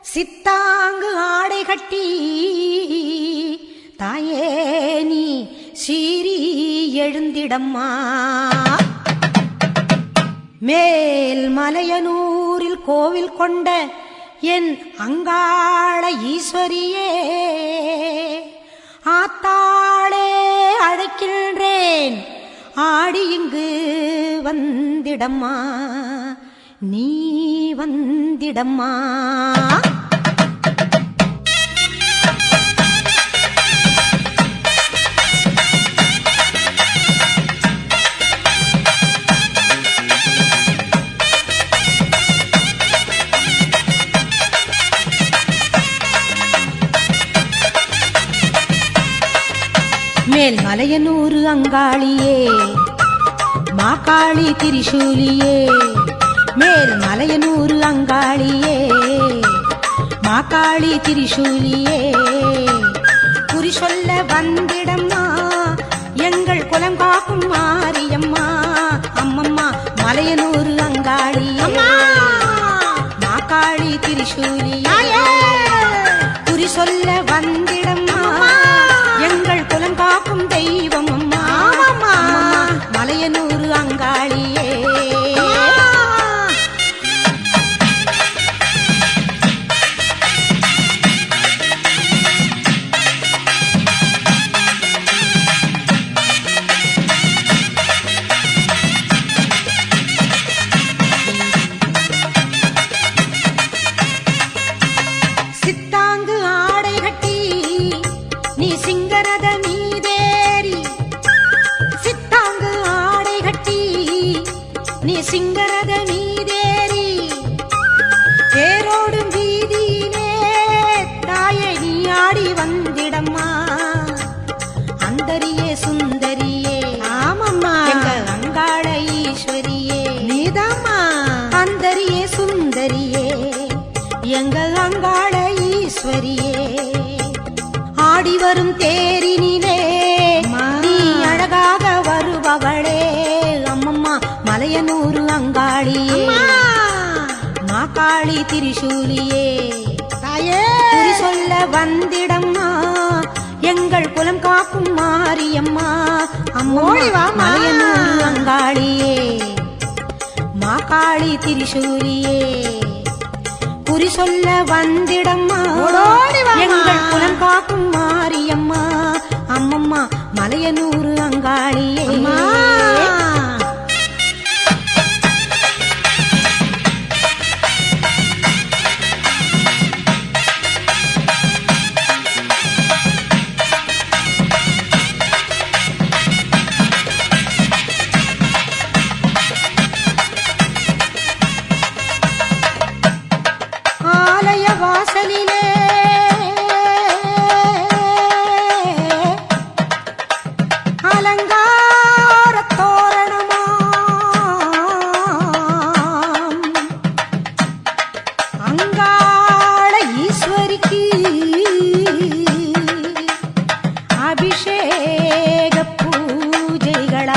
சித்தாங்கு ஆடை கட்டி தாயே நீ சீறி எழுந்திடம்மா மேல் மலையனூரில் கோவில் கொண்ட என் அங்காள ஈஸ்வரியே ஆத்தாளே அழைக்கின்றேன் ஆடி இங்கு வந்திடம்மா நீ வந்திடம்மா மேல் மலையனூரு அங்காளியே மாகாளி திரிசூலியே மேல் மலையனூரு அங்காளியே மாகாளி திரிசூலியே குறி சொல்ல வந்திடம்மா எங்கள் குலம் காக்கும் மாரியம்மா அம்மம்மா மலையனூரு அங்காளியே மாகாளி திரிசூலியே குறி சொல்ல வந்திடம்மா எங்கள் குலம் காக்கும் தெய்வம் அம்மா மலையனூரு அங்காளியே சித்தாங்கு ஆடை கட்டி நீ சிங்கரத மீதேறி சித்தாங்கு ஆடை கட்டி நீ சிங்கரத மீதேறி தேரோடும் வீதியிலே தாயே நீ ஆடி வந்திடம்மா அந்தரியே சுந்தரியே ஆமம்மா எங்க அங்காள ஈஸ்வரியே நீதாம்மா அந்தரியே சுந்தரியே எங்க அங்காள ஈஸ்வரியே ஆடி வரும் தேரினிலே நீ அழகாக வருபவளே அம்மம்மா மலையனூரு அங்காளியே மாகாளி திரிசூலியே குறி சொல்ல வந்திடம்மா எங்கள் குலம் காக்கும் மாரியம்மா அம்மோடிவா மலையனூரு அங்காளியே மாகாளி திரிசூலியே குறி சொல்ல வந்திடம்மா எங்கள் குலம் காக்கும் மாரியம்மா அம்மம்மா மலையனூரு அங்காளியே ஆலய வாசலிலே அலங்கார தோரணமாம் அங்காள ஈஸ்வரிக்கு அபிஷேக பூஜைகளாம்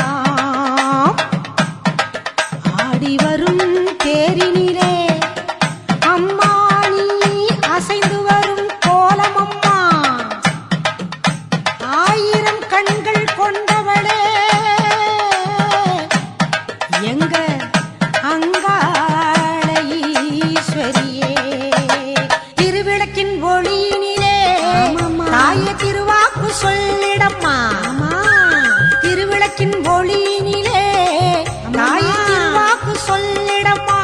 ஆடி வரும் தேரினிலே அம்மா நீ அசைந்து வரும் கோலமம்மா ஆயிரம் கண்கள் கொண்டவளே எங்க அங்காள ஈஸ்வரியே திருவிளக்கின் ஒளியினிலே தாயே திருவாக்கு சொல்லிடம்மா திருவிளக்கின் ஒளியினிலே தாயே திருவாக்கு சொல்லிடம்மா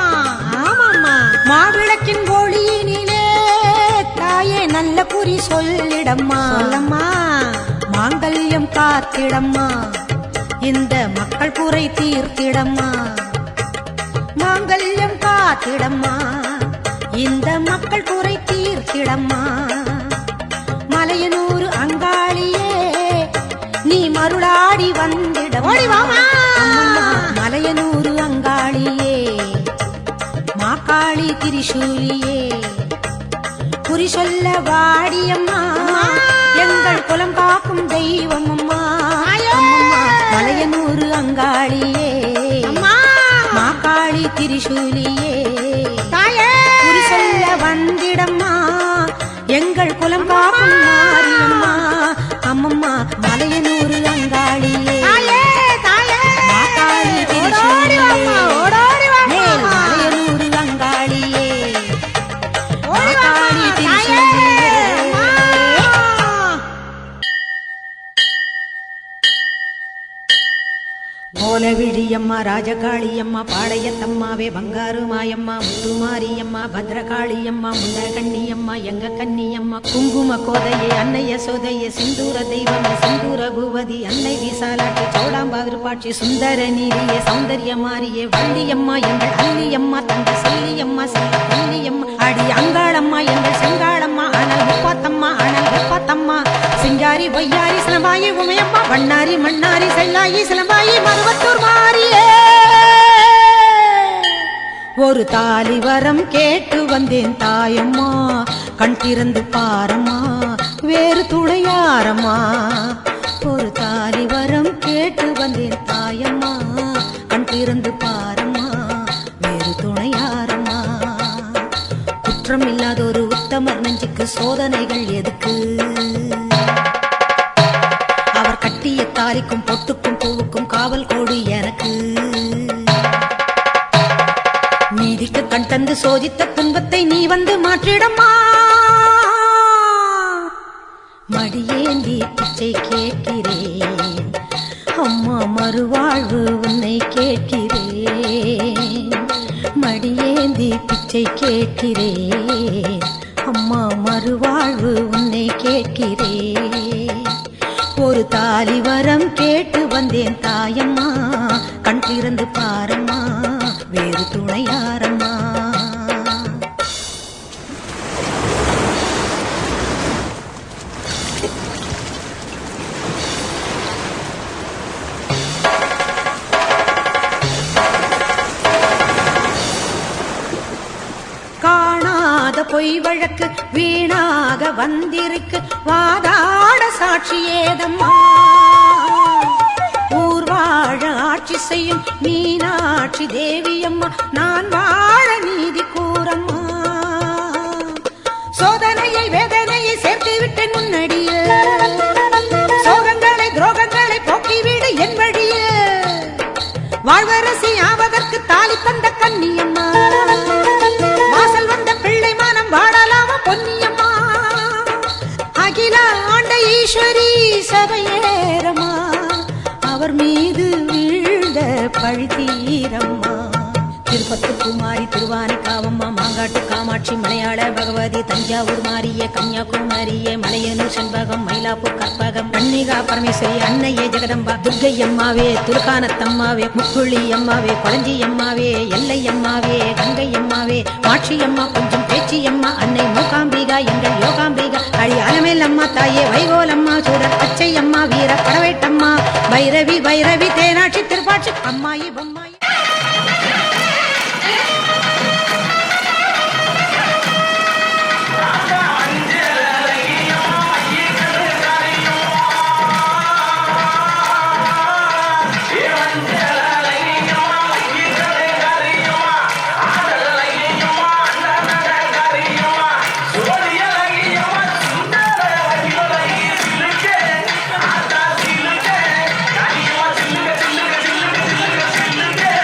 மாவிளக்கின் ஒளியினிலே தாயே நல்ல குறி சொல்லிடம்மா சொல்லம்மா மாங்கல்யம் காத்திடம்மா இந்த மக்கள் குறை தீர்த்திடம்மா மாங்கல்யம் மாங்கல்யம் காத்திடம்மா இந்த மக்கள் குறை தீர்த்திடம்மா மலையனூர் அங்காளியே நீ மருளாடி வந்திடம்மா மலையனூர் அங்காளியே மாக்காளி திரிசூலியே குறி சொல்ல வாடியம்மா எங்கள் குலம் காக்கும் தெய்வம் அம்மா மலையனூர் அங்காளியே மாக்காளி திரிசூலியே குறி சொல்ல வந்திடம்மா எங்கள் குலம் காக்கும் மாரியம்மா அம்மம்மா மலையனூர் அங்காளியே மாக்காளி திரிசூலியே மலையனூர் அங்காளியே மாக்காளி திரிசூலியே கோலவிழியம்மா ராஜகாளியம்மா பாளையத்தம்மாவே பங்காரு மாயம்மா முத்துமாரியம்மா பத்ரகாளியம்மா முண்டகண்ணியம்மா எங்க கண்ணியம்மா குங்கும கோதையே அன்னைய சோதையே சிந்தூர தெய்வமே சிந்தூர பூவதி அன்னை விசாலாட்சி சௌடாம்பா விருப்பாட்சி சுந்தர நீரியே சௌந்தர்ய மாரியே வள்ளியம்மா எங்கள் அள்ளியம்மா தங்க செல்லியம்மா செல்ல கண்ணியம்மா அடி அங்காளம்மா எங்கள் செங்காளம்மா அனல் முப்பாத்தம்மா அனல் முப்பாத்தம்மா சிங்காரி பொய்யாரி சிலம்பாயி உமையம்மா வண்ணாரி மண்ணாரி செல்லாயி சிலம்பாயி மருவத்தூர் மாரியே ஒரு தாலி வரம் கேட்டு வந்தேன் தாயம்மா கண் திறந்து பாரம்மா வேறு துணையாரம்மா ஒரு தாலி வரம் கேட்டு வந்தேன் தாயம்மா கண் திறந்து பாரம்மா வேறு துணையாரம்மா குற்றம் இல்லாத ஒரு உத்தமர் நெஞ்சுக்கு சோதனைகள் எதுக்கு அவர் கட்டிய தாலிக்கும் பொட்டுக்கும் பூவுக்கும் காவல் கோடு எனக்கு நீதிக்கு கண் தந்து சோதித்த துன்பத்தை நீ வந்து மாற்றிடம்மா மடியேந்தி பிச்சை கேட்கிறேன் அம்மா மறுவாழ்வு உன்னை கேட்கிறேன் மடியேந்தி பிச்சை கேட்கிறேன் அம்மா மறுவாழ்வு உன்னை கேட்கிறேன் ஒரு தாலி வரம் கேட்டு வந்தேன் தாயம்மா கண் திறந்து பாரம்மா வேறு துணையாரம்மா காணாத பொய் வழக்கு வீணாக வந்திருக்கு வாதாட சாட்சி ஏதம்மா ஊர்வாழ ஆட்சி செய்யும் மீனாட்சி தேவியம்மா நான் வாழ நீதி கூறம்மா சோதனையை வேதனையை சேர்த்து விட்டு முன்னடியே சோகங்களை துரோகங்களை போக்கிவிடு என் வழியே வாழ்வரசி ஆவதற்கு தாலி தந்த கன்னியம்மா வாசல் வந்த பிள்ளை மானம் வாழலாமா பொன்னியம்மா அகில ஆண்ட ஈஸ்வரி சபையேரம்மா அவர் மீது வீழ்ந்த பழி தீரம்மா திருப்பத்து குமாரி திருவானைக்காவம்மா மாங்காட்டு காமாட்சி மலையாள பகவதி தஞ்சாவூர் மாரியே கன்னியாகுமரியே மலையனூர் செண்பகம் மயிலாப்பூர் கற்பகம் கன்னிகா பரமேஸ்வரி அன்னையே ஜெகதம்பா துர்க்கை அம்மாவே துர்கானத்தம்மாவே முக்குழி அம்மாவே கொளஞ்சி அம்மாவே எல்லை அம்மாவே கங்கை அம்மாவே மாட்சி அம்மா கொஞ்சம் பேச்சி அம்மா அன்னை மூகாம்பிகா எங்கள் யோகாம்பிகா அடி அலமேல் அம்மா தாயே வைகோலம்மா சூடர் பச்சை அம்மா வீர படவேட்டம்மா பைரவி பைரவி தேனாட்சி திருப்பாட்சி அம்மாயி பொம்மாயி Yeah.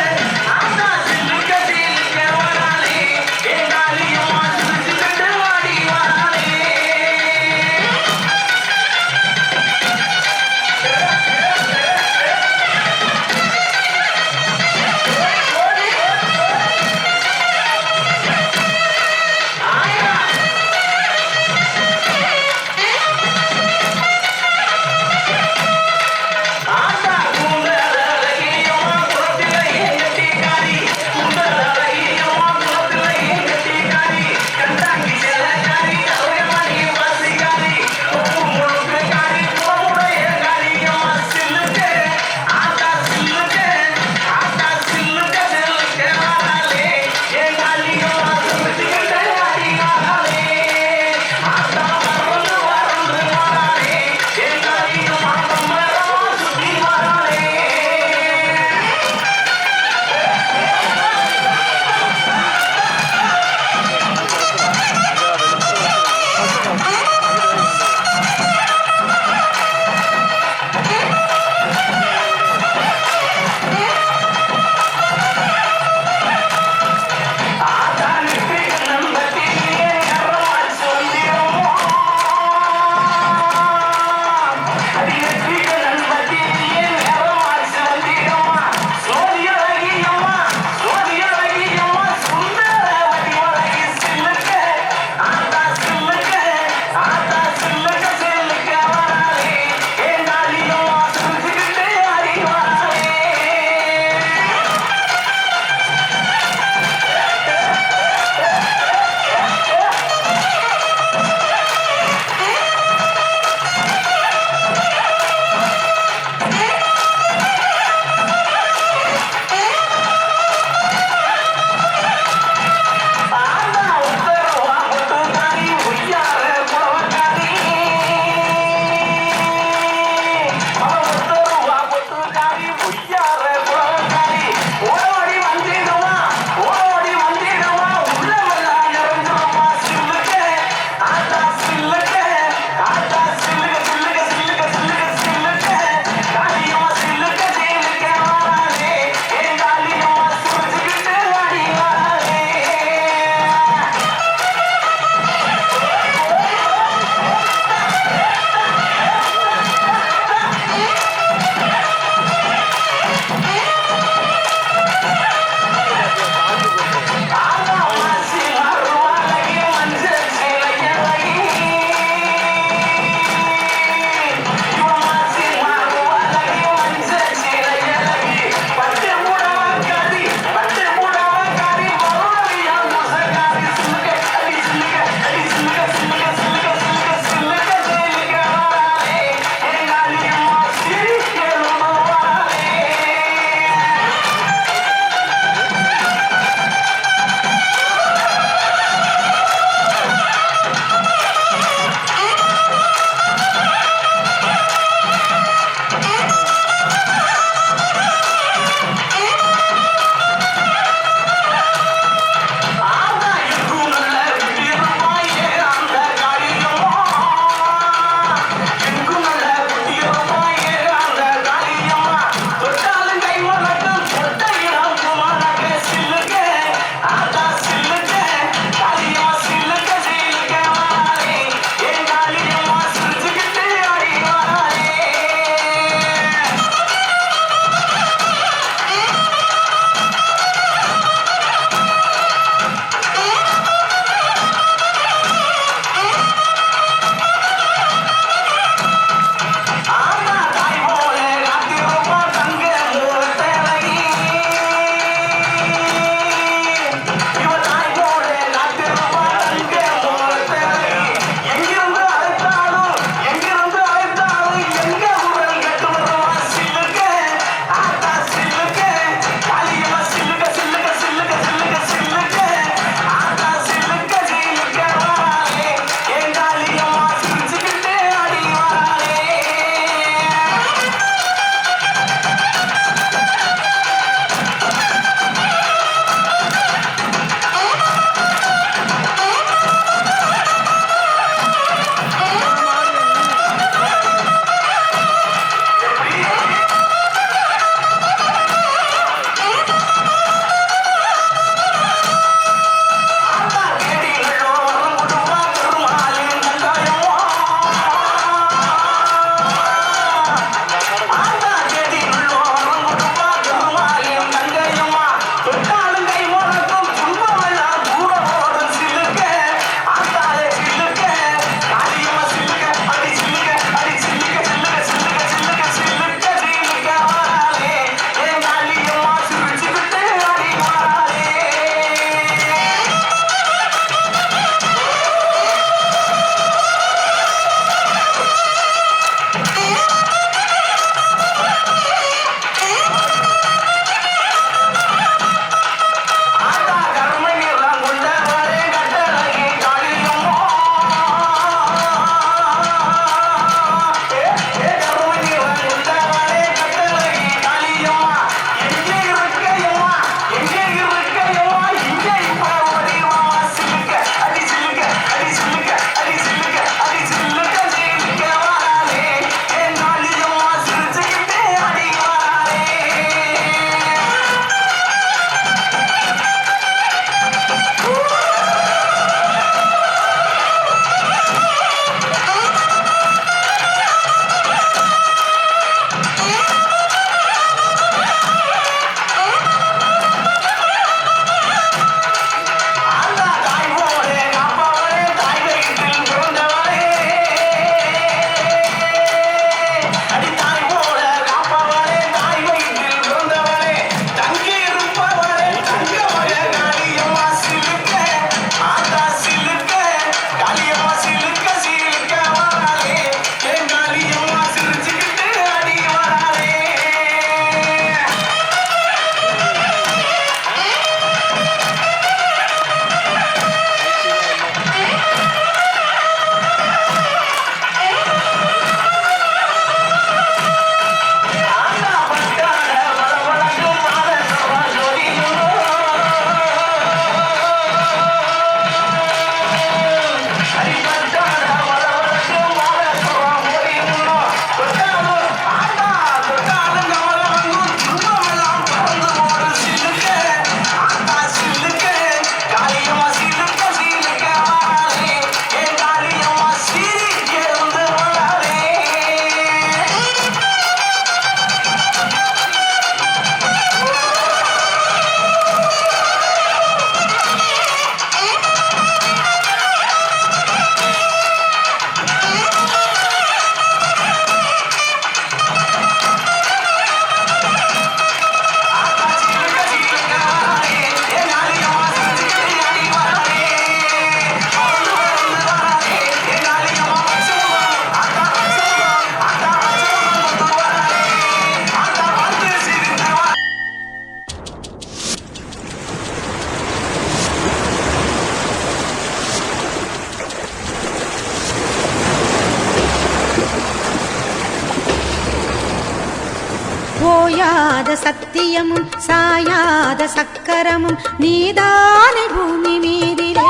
ஓயாத சத்தியமும் சாயாத சக்கரமும் நீதானே பூமி மீதிலே.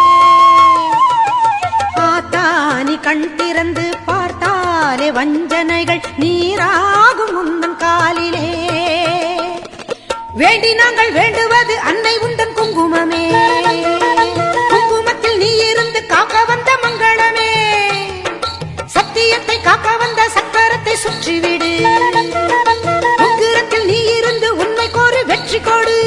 ஆத்தானி கண் திறந்து பார்த்தாலே வஞ்சனைகள் நீராகும் உந்தன் காலிலே. வேண்டி நாங்கள் வேண்டுவது அன்னை உந்தன் குங்குமமே, குங்குமத்தில் நீ இருந்து காக்க வந்த மங்களமே. சத்தியத்தை காக்க வந்த சக்கரத்தை சுற்றிவிடு, உக்கிரத்தில் நீ இருந்து உண்மை கோரி வெற்றி கொடு.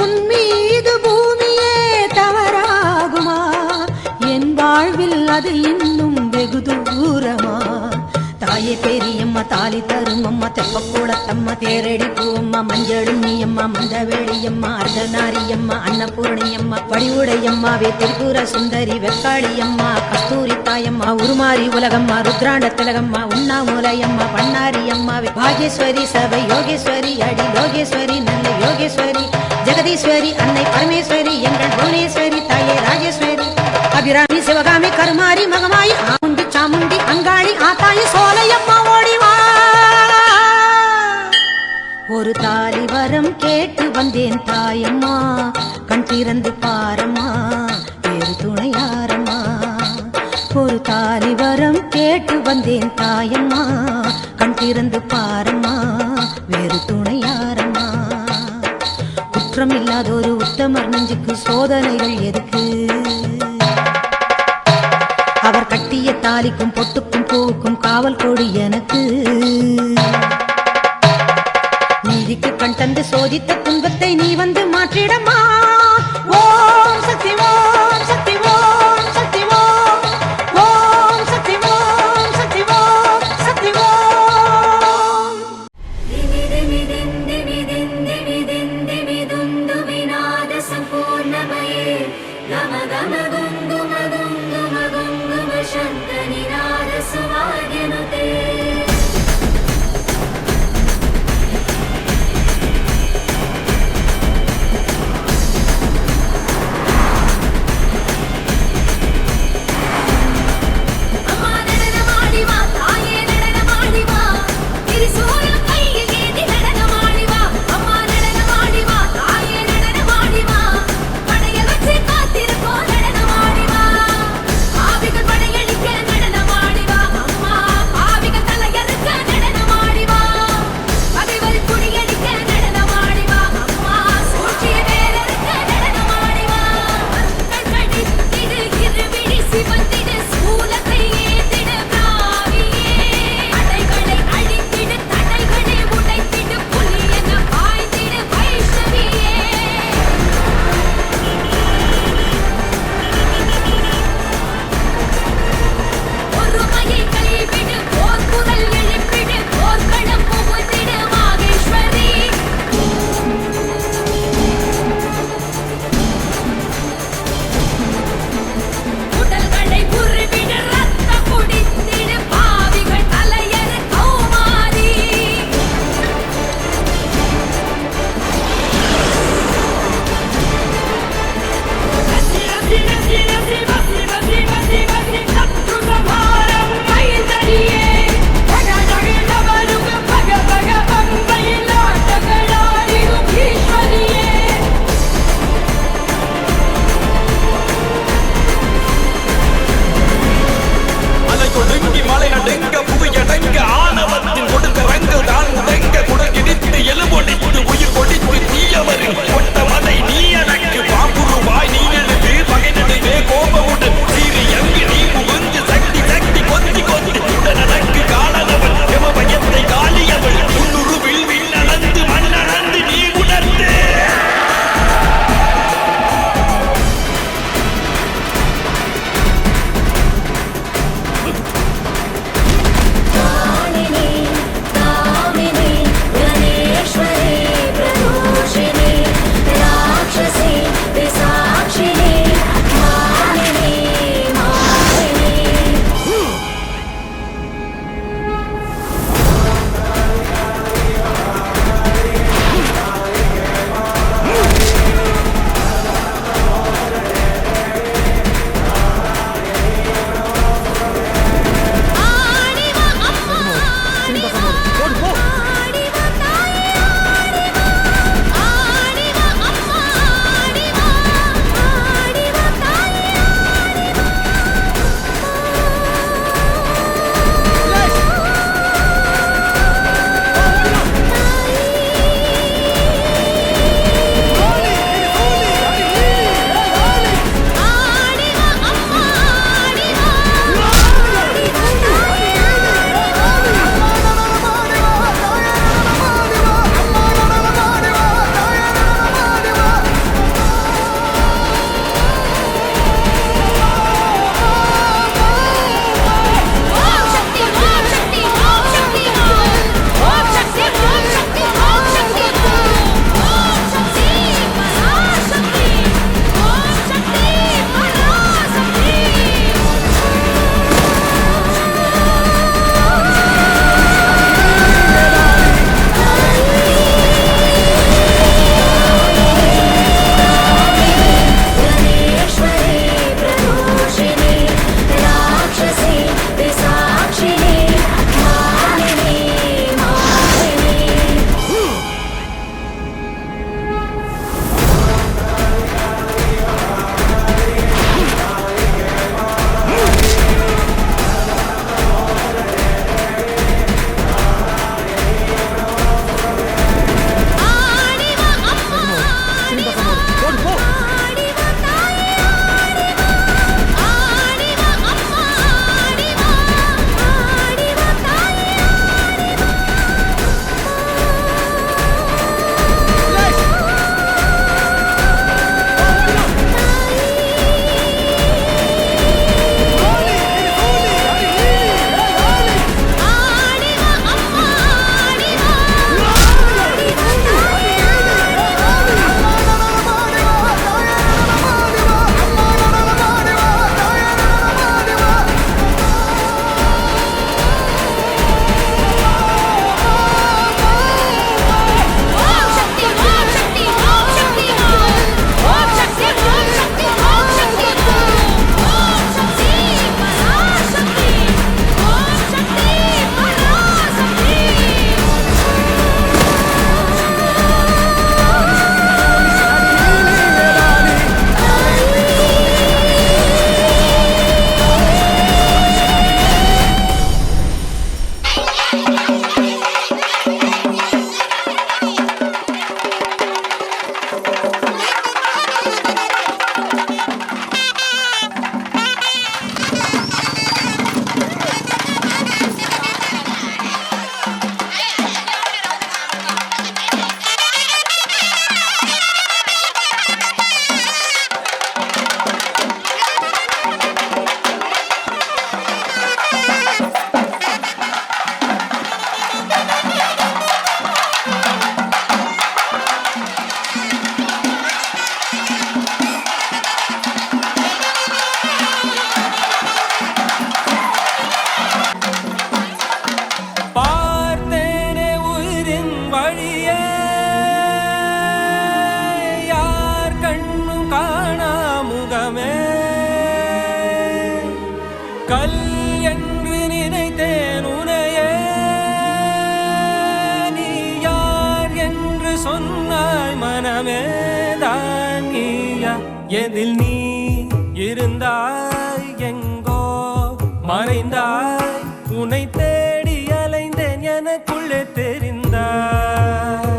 உன் மீது பூமியே தவறாகுமா, என் வாழ்வில் அது இன்னும் வெகு தூரமா. தாயே பெரியம்மா தாலி தரும் அம்மா, தெப்பக்கூடத்தம்மா, தேரடி பூவம்மா, மஞ்சளும் நீயம்மா, மந்தவேளியம்மா, அர்த்தநாரியம்மா, அன்னபூரணியம்மா, வடிவுடையம்மாவே, திரிபுர சுந்தரி, வெக்காளியம்மா, கஸ்தூரி தாயம்மா, உருமாறி உலகம்மா, ருத்ராண்ட திலகம்மா, உண்ணாமூலையம்மா, பண்ணாரியம்மாவே, பாகேஸ்வரி சபை யோகேஸ்வரி, அடி லோகேஸ்வரி, நல்ல யோகேஸ்வரி, ஜெகதீஸ்வரி, அன்னை பரமேஸ்வரி, எங்கள் புவனேஸ்வரி, தாயே ராஜேஸ்வரி, அபிராமி, சிவகாமி, கருமாரி, மகமாயி, ஆமுண்டி, சாமுண்டி, அங்காளி, ஆத்தாயி, சோலையம்மா, ஓடிவா. ஒரு தாலி வரம் கேட்டு வந்தேன் தாயம்மா, கண் திறந்து பாரம்மா, வேறு துணையாரம்மா. ஒரு தாலி வரம் கேட்டு வந்தேன் தாயம்மா, கண் திறந்து பாரம்மா, வேறு துணையாரம்மா. குற்றம் இல்லாத ஒரு உத்தமர் நெஞ்சுக்கு சோதனைகள் எதுக்கு? அவர் கட்டிய தாலிக்கும் பொட்டுக்கும் பூவுக்கும் காவல் கொடி எனக்கு. நீதிக்கு கண் தந்து சோதித்த துன்பத்தை நீ வந்து மாற்றிடமா. ஓம் சக்தி, ஓம் சக்தி, ஓம் சக்தி, ஓம் ஓம் சக்தி, ஓம் சக்தி, ஓம் சக்தி, ஓம். விநாத சம்பூர்ணமயே கம கம குங்கும குங்கும குங்கும சந்தனிநாத சுவாத்யனுதே. கல் என்று நினைத்தேன் உனையே, நீ யார் என்று சொன்னாய் மனமே தான் நீயா. எதில் நீ இருந்தாய் எங்கோ மறைந்தாய், உன்னை தேடி அலைந்தேன் எனக்குள்ளே தெரிந்தாய்.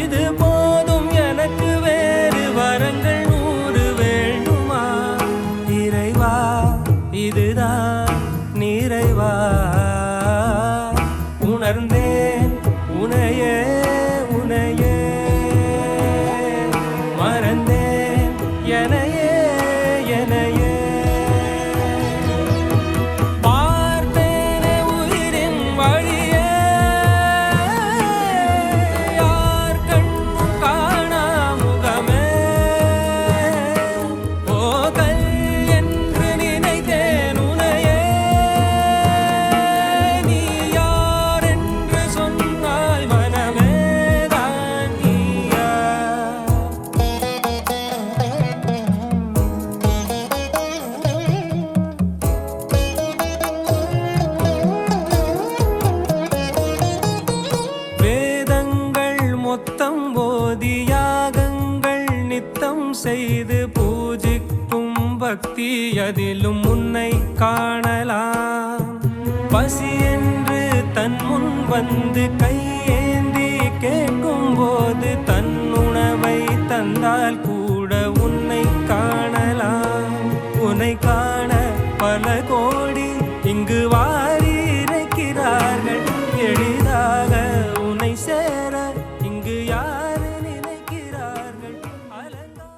இது போதும் எனக்கு வேறு வரங்கள் 100 வேண்டுமா இறைவா, இதுதான் நிறைவா. உணர்ந்தேன் உனையே உனையே, மறந்தேன் எனையே எனையே. பார்த்தேனே உயிரின் வழியே, யார் கண்ணும் காணா முகமே. ஓ கல் என்று நினைத்தேன் உனையே, நீ யார் என்று சொன்னாய் மனமே தான் நீயா. வேதங்கள் மொத்தம் ஓதி யாகங்கள் நித்தம் செய்து பூஜிக்கும் பக்தி, அதிலும் உன்னை காணலாம். பசி என்று தன் முன் வந்து கையேந்தி கேட்கும் போது தன் உணவை தந்தால் கூட உன்னை காணலாம். உன்னை காண பல கோடி இங்கு வாரி இறைக்கிறார்கள், எளிதாக உன்னை சேர இங்கு யாரு நினைக்கிறார்கள் அலங்கா.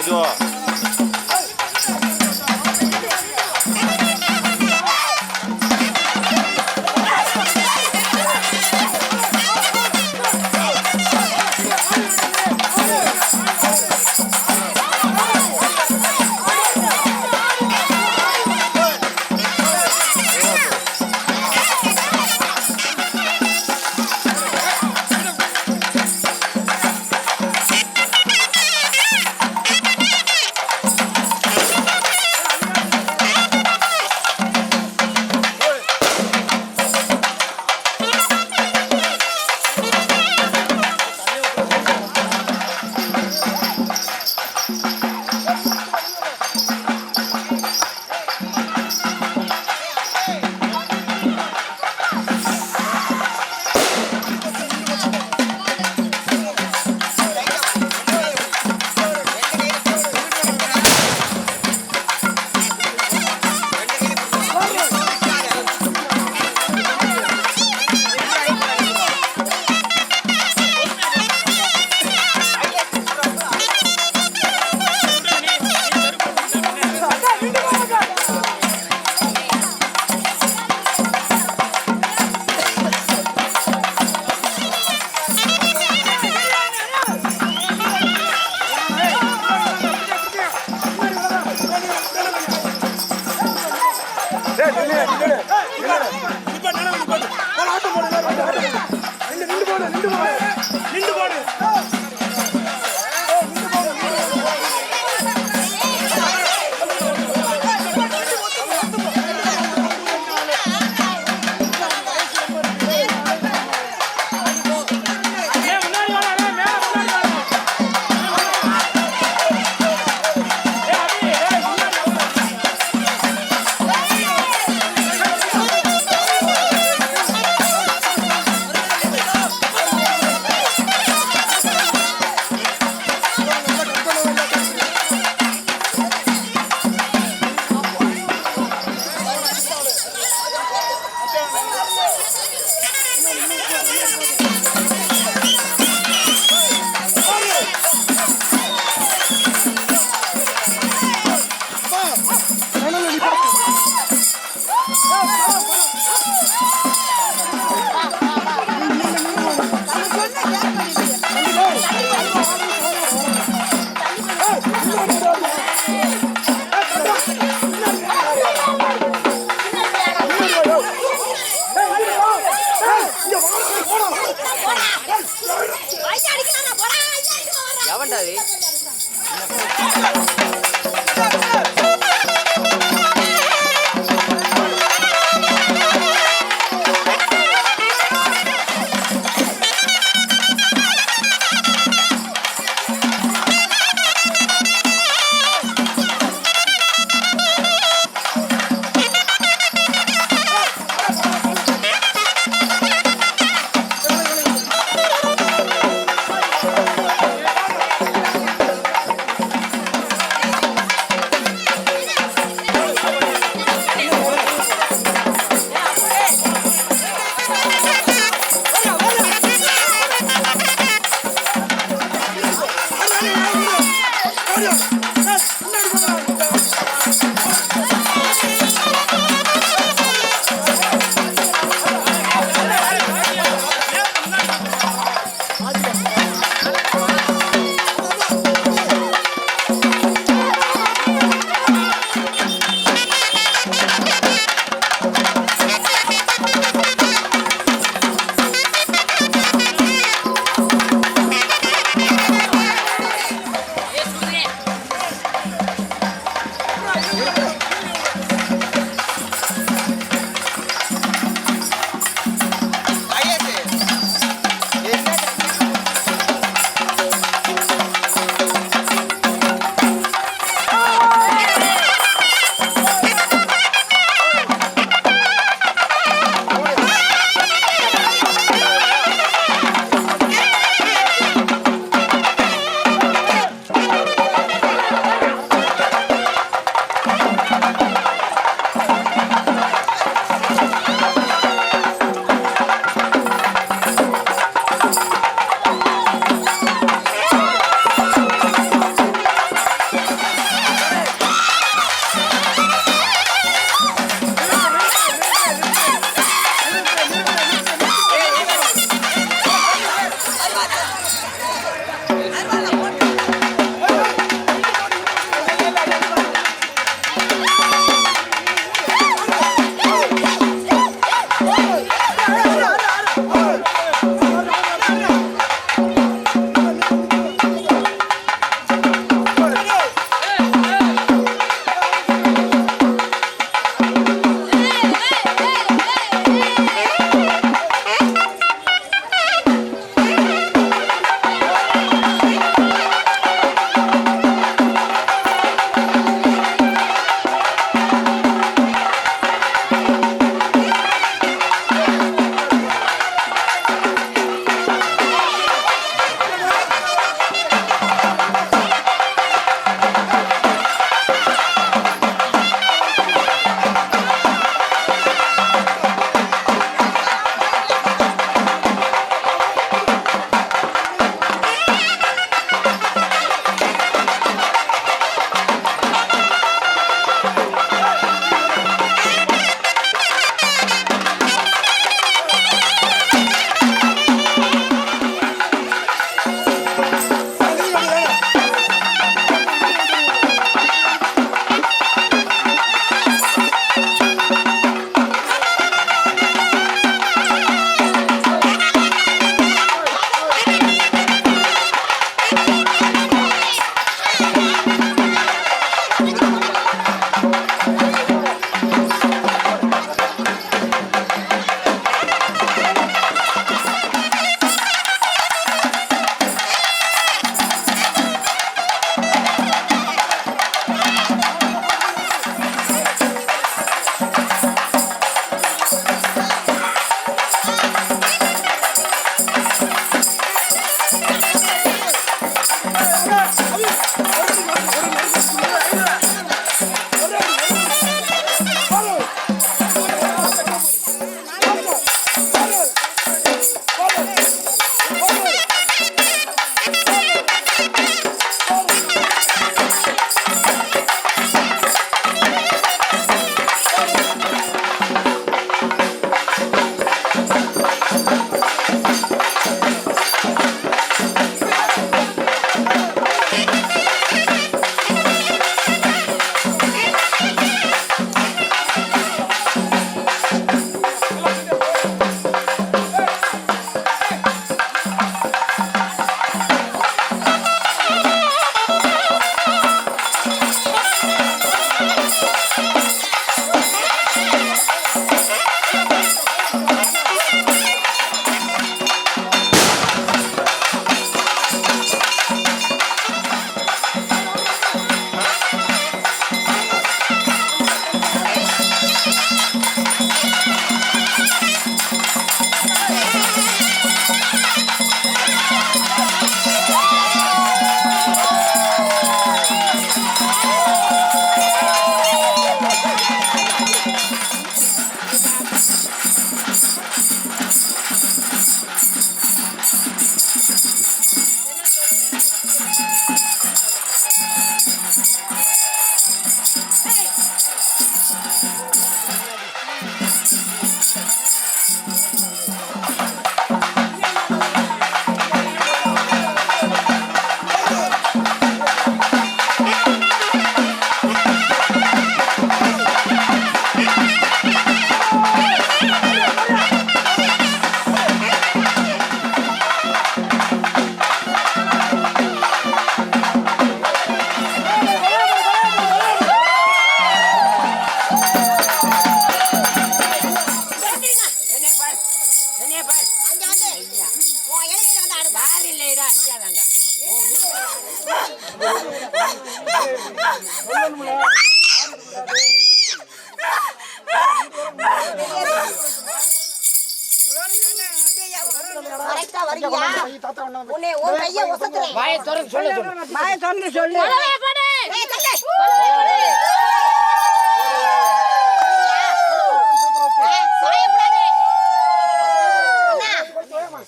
ராஜு.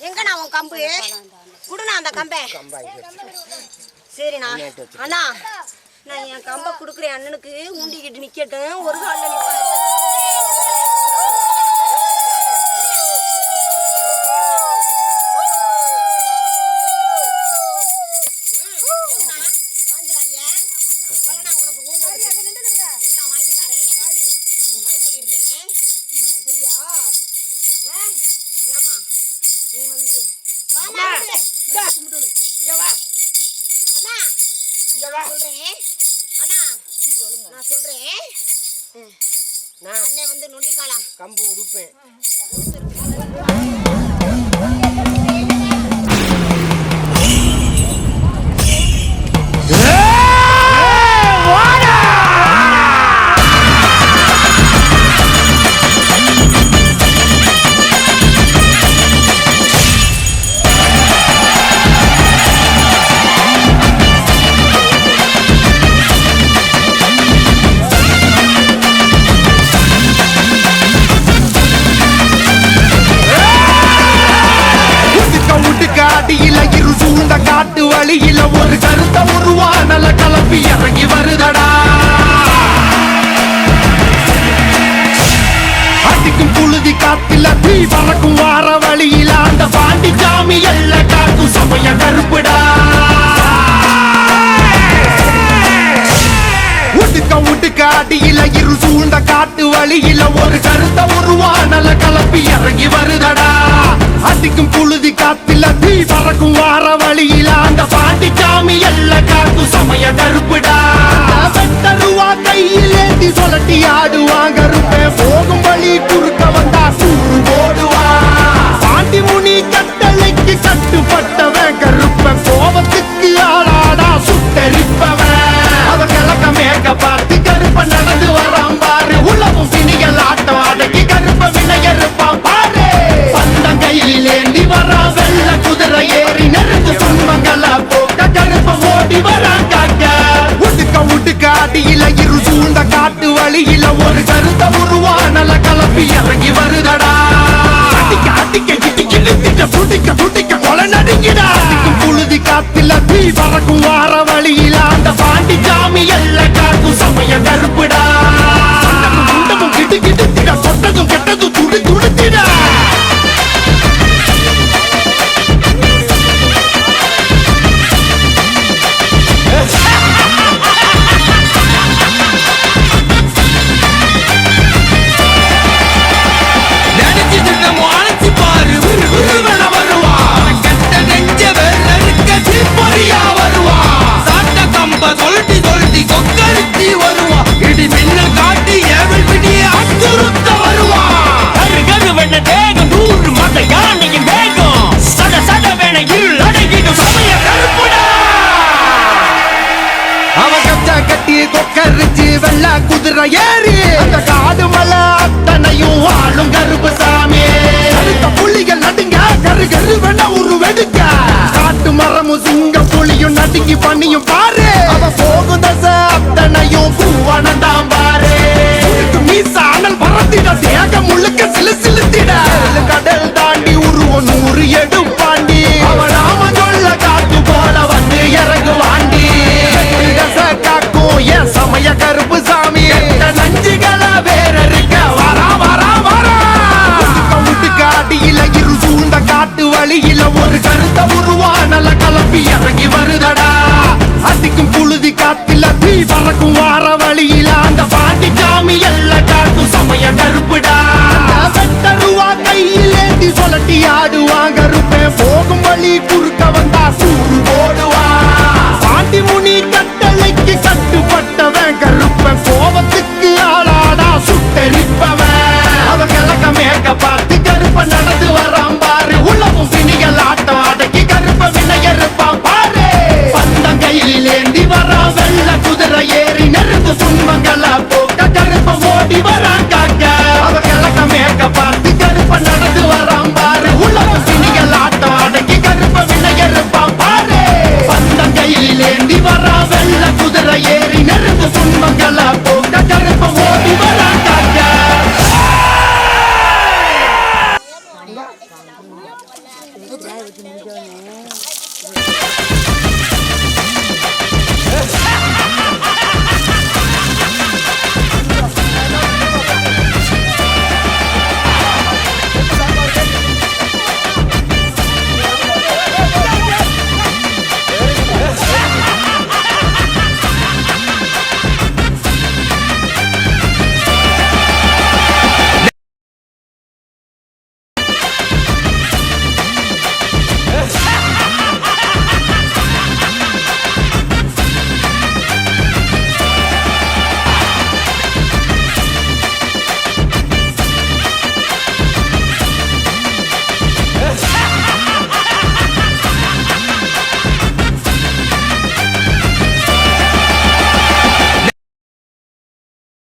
எங்கண்ணா உன் கம்பு குடுண்ணா அந்த கம்பை. சரிண்ணா அண்ணா நான் என் கம்பை குடுக்குறேன் அண்ணனுக்கு ஊண்டிக்கிட்டு நிக்கட்டும் ஒரு காலில் நிற்பாரு. அண்ணன் வந்து நொண்டிக்காலாம் கம்பு உடுப்பேன். காட்டு வழியில ஒரு கருத்த உருவானல கலப்பி இறங்கி வருதடா. அடிக்கும் புழுதி காத்தில தீ பறக்கும் வார வழியில அந்த பாண்டி சாமி எல்ல காக்கும் சமய கருப்புடா. உடுக்க அடியில இரு சூழ்ந்த காட்டு வழியில ஒரு கருத்த உருவானல கலப்பி இறங்கி வருதடா. அடிக்கும் புழுதி காத்தில தீ பறக்கும் வார வழியில அந்த பாண்டி சாமி எல்ல காக்கும் சமய கருப்புடா. வெட்டருவா கையில் ஏந்தி சொல்லட்டி ஆடுவாங்க கருப்பேன் போகும் வழி குறுக்க வந்தா கூறு போடுவா. பாண்டி முனி கட்டளைக்கு கட்டுப்பட்டவன் கருப்பன் கோபத்துக்கு ஆளாடா சுட்டரிப்பவன். அவன் கிழக்க மேக்க பார்த்து கருப்ப நடந்து வரான் பாரு. உலகம் பிணிகள் ஆட்டம் அடக்கி கருப்ப வினையறுப்பான் பாரு. பந்தம் கையில் ஏந்தி வரா வெள்ள குதிரை ஏறி நெருங்கு துன்பங்கள போக்க கருப்ப ஓடி வரான் காக்க. உடுக்க அடியில இரு சூழ்ந்த காட்டு வழியில ஒரு கருத்த உருவானல கலப்பி இறங்கி வருதடா. அடிக்க அடிக்க இடிக்க இழுத்திட்ட புடிக்க கொலை நடுங்கிடா. புழுதி காத்தில தீ பறக்கும் வார வழியில அந்த பாண்டி சாமி எல்ல காக்கும் சமய கருப்புடா. குண்டமும் கிட்டு கிட்டுத்திட சொட்டதும் கெட்டதும் துடி துடித்திடா. வெள்ள குதிரை ஏறி அந்த காடு மலை அத்தனையும் ஆளும் கருப்பு சாமி. புள்ளிகள் நடுங்க கரு கரு வெள்ள ஒரு வெடுக்க காட்டு மரமும் சிங்க புலியும் நடுங்கி பண்ணியும் பாரு. அவ போகும் தசை அத்தனையும் பூவானந்தான் பாரு. மீசானல் பறத்திட தேகம் முழுக்க சிலு சிலுத்திட கடல் தாண்டி உருவம் 100 எடுப்பாண்டி. அவன் நாம சொல்ல காத்து போல வந்து இறங்குவாண்டி. காக்கும் என் சமய கருப்பு சாமி நஞ்சுகள வேற இருக்க வரா வரா வரா. உடுக்க அடியில இரு சூழ்ந்த காட்டு வழியில ஒரு கருத்த உருவானல கலப்பி இறங்கி வருதடா. அடிக்கும் புழுதி காத்தில தீ பறக்கும் வார வழியில அந்த பாண்டி சாமி எல்ல காக்கும் சமய கருப்புடா. வெட்டருவா கையில் ஏந்தி சொல்லட்டி ஆடுவாங்க கருப்பேன் போகும் வழி குறுக்க வந்தா கூறு போடுவா. பாண்டி முனி கட்டளைக்கு கட்டுப்பட்டவன் கருப்பன் கோபத்துக்கு ஆளாடா சுட்டரிப்பவன். அவன் கிழக்க மேக்க பார்த்து கருப்ப நடந்து வரான் பாரு. உலகம் பிணிகள் ஆட்டம் அடக்கி கருப்ப வினையறுப்பான் பாரு. பந்தம் கையில் ஏந்தி வரா வெள்ள குதிரை ஏறி நெருங்க வந்து துன்பங்கள போக்க கருப்ப ஓடி வராங்க